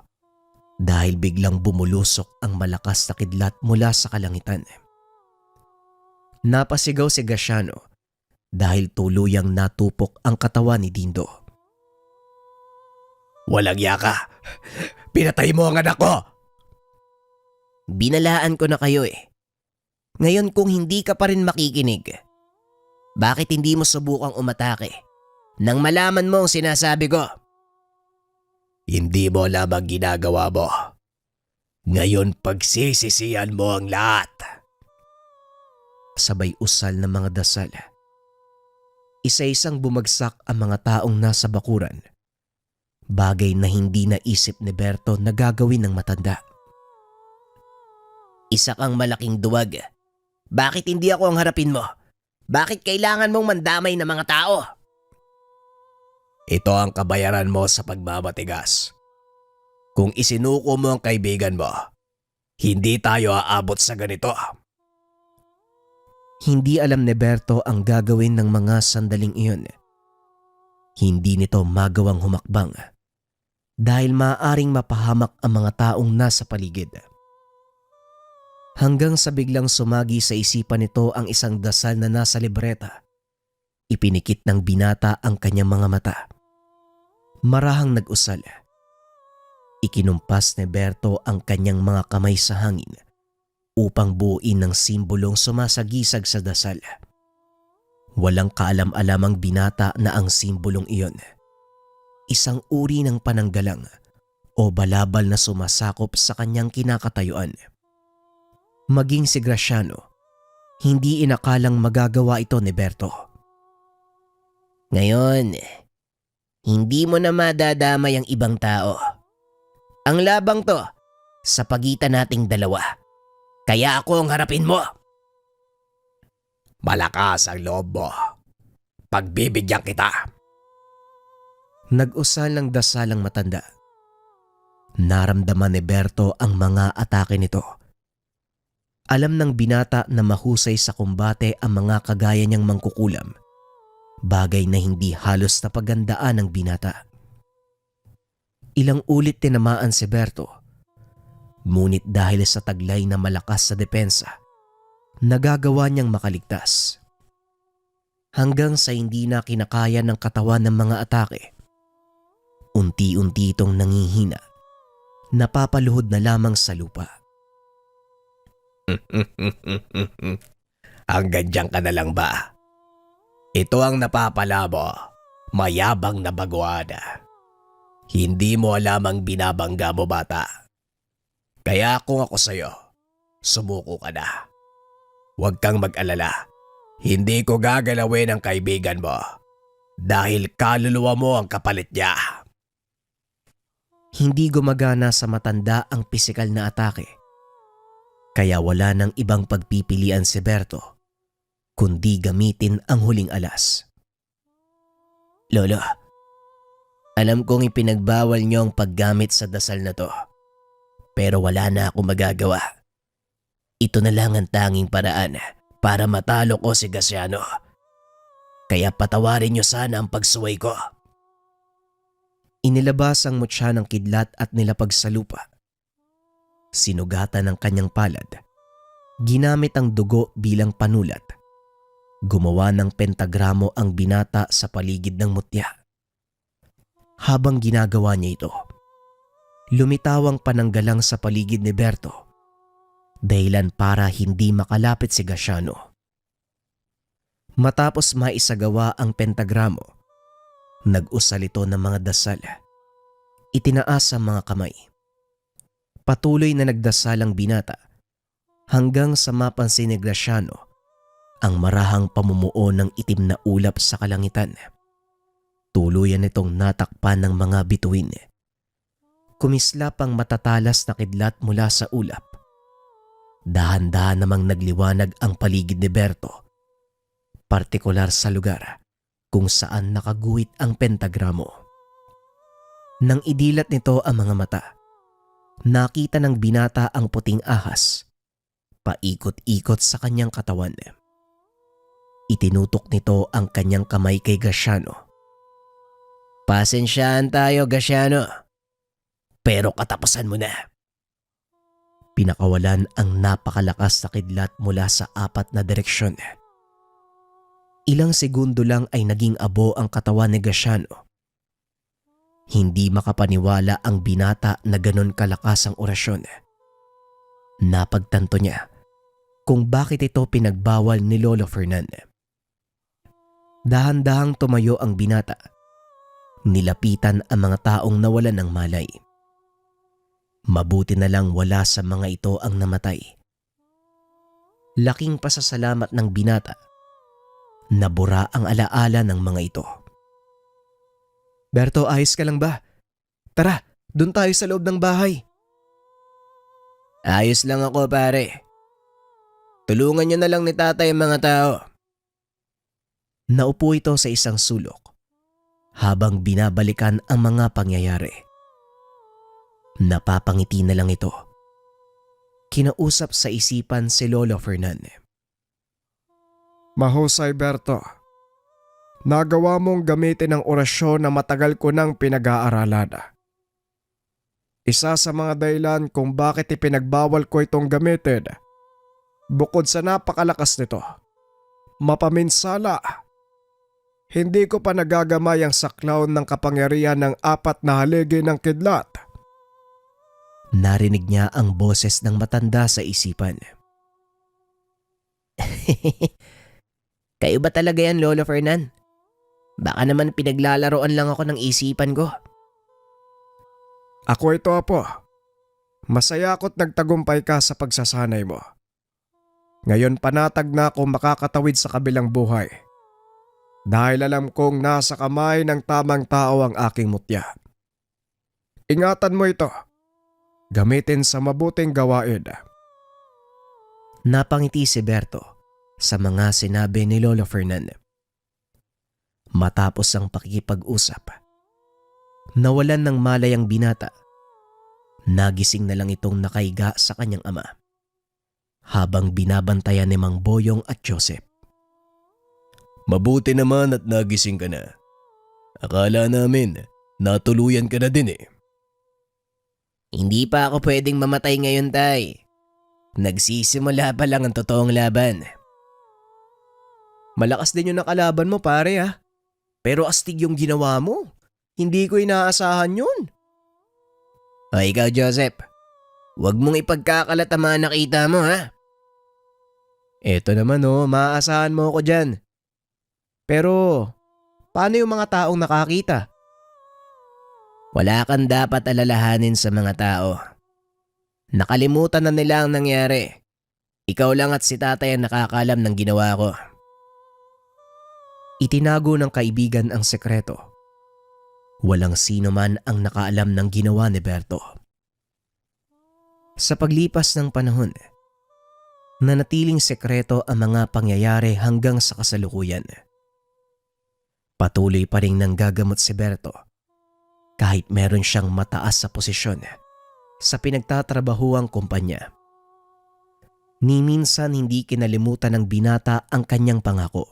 dahil biglang bumulusok ang malakas na kidlat mula sa kalangitan. Napasigaw si Graciano dahil tuluyang natupok ang katawan ni Dindo. Walang yaka. Pinatay mo ang anak ko. Binalaan ko na kayo eh. Ngayon kung hindi ka pa rin makikinig, bakit hindi mo subukang umatake nang malaman mo ang sinasabi ko? Hindi mo alam ang ginagawa mo. Ngayon pagsisisihan mo ang lahat. Sabay usal ng mga dasal. Isa-isang bumagsak ang mga taong nasa bakuran. Bagay na hindi naisip ni Berto na gagawin ng matanda. Isa kang malaking duwag. Bakit hindi ako ang harapin mo? Bakit kailangan mong mandamay ng mga tao? Ito ang kabayaran mo sa pagmamatigas. Kung isinuko mo ang kaibigan mo, hindi tayo aabot sa ganito. Hindi alam ni Berto ang gagawin ng mga sandaling iyon. Hindi nito magawang humakbang dahil maaaring mapahamak ang mga taong nasa paligid. Hanggang sa biglang sumagi sa isipan nito ang isang dasal na nasa libreta. Ipinikit ng binata ang kanyang mga mata. Marahang nag-usal. Ikinumpas ni Berto ang kanyang mga kamay sa hangin upang buuin ng simbolong sumasagisag sa dasal. Walang kaalam-alamang binata na ang simbolong iyon. Isang uri ng pananggalang o balabal na sumasakop sa kanyang kinakatayuan. Maging si Graciano, hindi inakalang magagawa ito ni Berto. Ngayon, hindi mo na madadamay ang ibang tao. Ang labang to sa pagitan nating dalawa. Kaya ako ang harapin mo. Malakas ang loob mo. Pagbibigyan kita. Nag-usal ng dasalang matanda. Naramdaman ni Berto ang mga atake nito. Alam ng binata na mahusay sa kumbate ang mga kagaya niyang mangkukulam. Bagay na hindi halos napagandaan ng binata. Ilang ulit tinamaan si Berto. Ngunit dahil sa taglay na malakas sa depensa, nagagawa niyang makaligtas. Hanggang sa hindi na kinakaya ng katawan ng mga atake. Unti-unti itong nangihina. Napapaluhod na lamang sa lupa. Ang ganyan ka na lang ba? Ito ang napapala mo, mayabang na baguhan. Hindi mo alam ang binabangga mo, bata. Kaya kung ako sa'yo, sumuko ka na. Huwag kang mag-alala. Hindi ko gagalawin ang kaibigan mo dahil kaluluwa mo ang kapalit niya. Hindi gumagana sa matanda ang pisikal na atake. Kaya wala nang ibang pagpipilian si Berto kundi gamitin ang huling alas. Lolo, alam kong ipinagbawal niyo ang paggamit sa dasal na to. Pero wala na akong magagawa. Ito na lang ang tanging paraan para matalo ko si Graciano. Kaya patawarin niyo sana ang pagsuway ko. Inilabas ang mutya ng kidlat at nilapag sa lupa. Sinugatan ng kanyang palad. Ginamit ang dugo bilang panulat. Gumawa ng pentagramo ang binata sa paligid ng mutya. Habang ginagawa niya ito, lumitaw ang pananggalang sa paligid ni Berto, dahilan para hindi makalapit si Graciano. Matapos maisagawa ang pentagramo, nag-usal ito ng mga dasal. Itinaas ang mga kamay. Patuloy na nagdasal ang binata hanggang sa mapansin ni Graciano ang marahang pamumuo ng itim na ulap sa kalangitan. Tuluyan itong natakpan ng mga bituin. Kumislap ang matatalas na kidlat mula sa ulap. Dahan-dahan namang nagliwanag ang paligid ni Berto, partikular sa lugar kung saan nakaguhit ang pentagramo. Nang idilat nito ang mga mata, nakita ng binata ang puting ahas, paikot-ikot sa kanyang katawan. Itinutok nito ang kanyang kamay kay Graciano. Pasensyahan tayo, Graciano. Pero katapusan mo na. Pinakawalan ang napakalakas na kidlat mula sa 4 na direksyon. Ilang segundo lang ay naging abo ang katawan ni Graciano. Hindi makapaniwala ang binata na ganon kalakas ang orasyon. Napagtanto niya kung bakit ito pinagbawal ni Lolo Fernan. Dahan-dahang tumayo ang binata. Nilapitan ang mga taong nawalan ng malay. Mabuti na lang wala sa mga ito ang namatay. Laking pasasalamat ng binata. Nabura ang alaala ng mga ito. Berto, ayos ka lang ba? Tara, dun tayo sa loob ng bahay. Ayos lang ako, pare. Tulungan niyo na lang ni tatay ang mga tao. Naupo ito sa isang sulok habang binabalikan ang mga pangyayari. Napapangiti na lang ito. Kinausap sa isipan si Lolo Fernan. Mahusay, Berto. Nagawa mong gamitin ang orasyon na matagal ko nang pinag-aaralan. Isa sa mga dahilan kung bakit ipinagbawal ko itong gamitin, bukod sa napakalakas nito, mapaminsala. Hindi ko pa nagagamay ang saklaw ng kapangyarihan ng 4 na haligi ng kidlat. Narinig niya ang boses ng matanda sa isipan. Kayo ba talaga yan, Lolo Fernan? Baka naman pinaglalaroan lang ako ng isipan ko. Ako ito, Apo. Masaya ako't nagtagumpay ka sa pagsasanay mo. Ngayon panatag na ako makakatawid sa kabilang buhay. Dahil alam kong nasa kamay ng tamang tao ang aking mutya. Ingatan mo ito. Gamitin sa mabuting gawain. Napangiti si Berto sa mga sinabi ni Lolo Fernan. Matapos ang pakikipag-usap, nawalan ng malay ang binata. Nagising na lang itong nakaiga sa kanyang ama habang binabantayan ni Mang Boyong at Joseph. Mabuti naman at nagising ka na. Akala namin natuluyan ka na din eh. Hindi pa ako pwedeng mamatay ngayon, tay. Nagsisimula pa lang ang totoong laban. Malakas din yung nakalaban mo, pare, ha? Pero astig yung ginawa mo. Hindi ko inaasahan yun. O ikaw, Joseph, huwag mong ipagkakalat ang mga nakita mo, ha? Eto naman, maaasahan mo ako dyan. Pero, paano yung mga taong nakakita? Wala kang dapat alalahanin sa mga tao. Nakalimutan na nila ang nangyari. Ikaw lang at si tatay ang nakakalam ng ginawa ko. Itinago ng kaibigan ang sekreto. Walang sino man ang nakaalam ng ginawa ni Berto. Sa paglipas ng panahon, nanatiling sekreto ang mga pangyayari hanggang sa kasalukuyan. Patuloy pa rin nanggagamot si Berto kahit meron siyang mataas sa posisyon sa pinagtatrabahuang kumpanya. Ni minsan hindi kinalimutan ng binata ang kanyang pangako.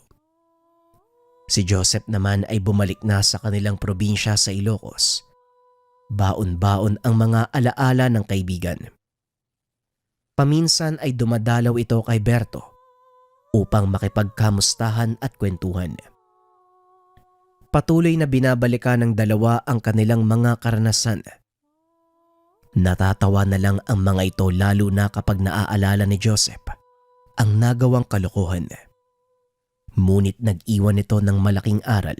Si Joseph naman ay bumalik na sa kanilang probinsya sa Ilocos. Baon-baon ang mga alaala ng kaibigan. Paminsan ay dumadalaw ito kay Berto upang makipagkamustahan at kwentuhan. Patuloy na binabalikan ng dalawa ang kanilang mga karanasan. Natatawa na lang ang mga ito lalo na kapag naaalala ni Joseph ang nagawang kalokohan. Ngunit nag-iwan ito ng malaking aral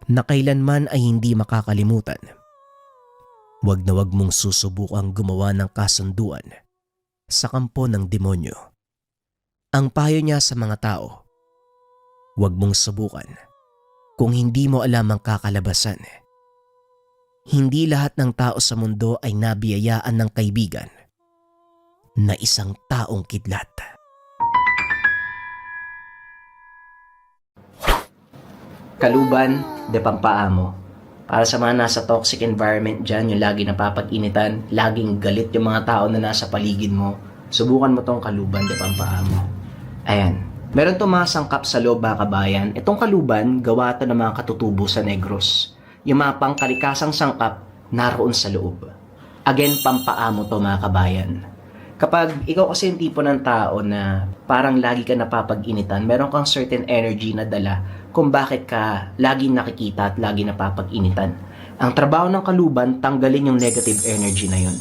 na kailanman ay hindi makakalimutan. Huwag na huwag mong susubukang gumawa ng kasunduan sa kampo ng demonyo. Ang payo niya sa mga tao, huwag mong subukan kung hindi mo alam ang kakalabasan. Hindi lahat ng tao sa mundo ay nabiyayaan ng kaibigan na isang taong kidlat. Kaluban de Pampaamo. Para sa mga nasa toxic environment dyan, yung lagi napapag-initan, laging galit yung mga tao na nasa paligid mo, subukan mo tong Kaluban de Pampaamo. Ayan. Meron itong mga sangkap sa loob, mga kabayan. Itong kaluban, gawa ito ng mga katutubo sa Negros. Yung mga pangkalikasang sangkap, naroon sa loob. Again, pampaamo to, mga kabayan. Kapag ikaw kasi yung tipo ng tao na parang lagi ka napapag-initan, meron kang certain energy na dala kung bakit ka laging nakikita at lagi napapag-initan. Ang trabaho ng kaluban, tanggalin yung negative energy na yun.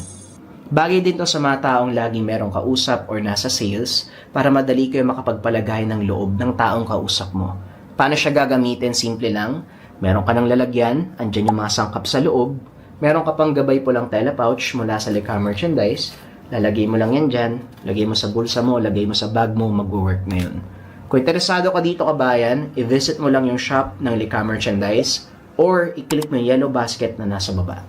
Bagay din to sa mga taong laging merong kausap or nasa sales para madali kayo makapagpalagay ng loob ng taong kausap mo. Paano siya gagamitin? Simple lang. Meron ka ng lalagyan, andyan yung mga sangkap sa loob. Meron ka pang gabay pulang telepouch mula sa Likha Merchandise. Lalagay mo lang yan dyan, lagay mo sa bulsa mo, lagay mo sa bag mo, mag-work na yun. Kung interesado ka dito kabayan, i-visit mo lang yung shop ng Likha Merchandise or i-click mo yung yellow basket na nasa baba.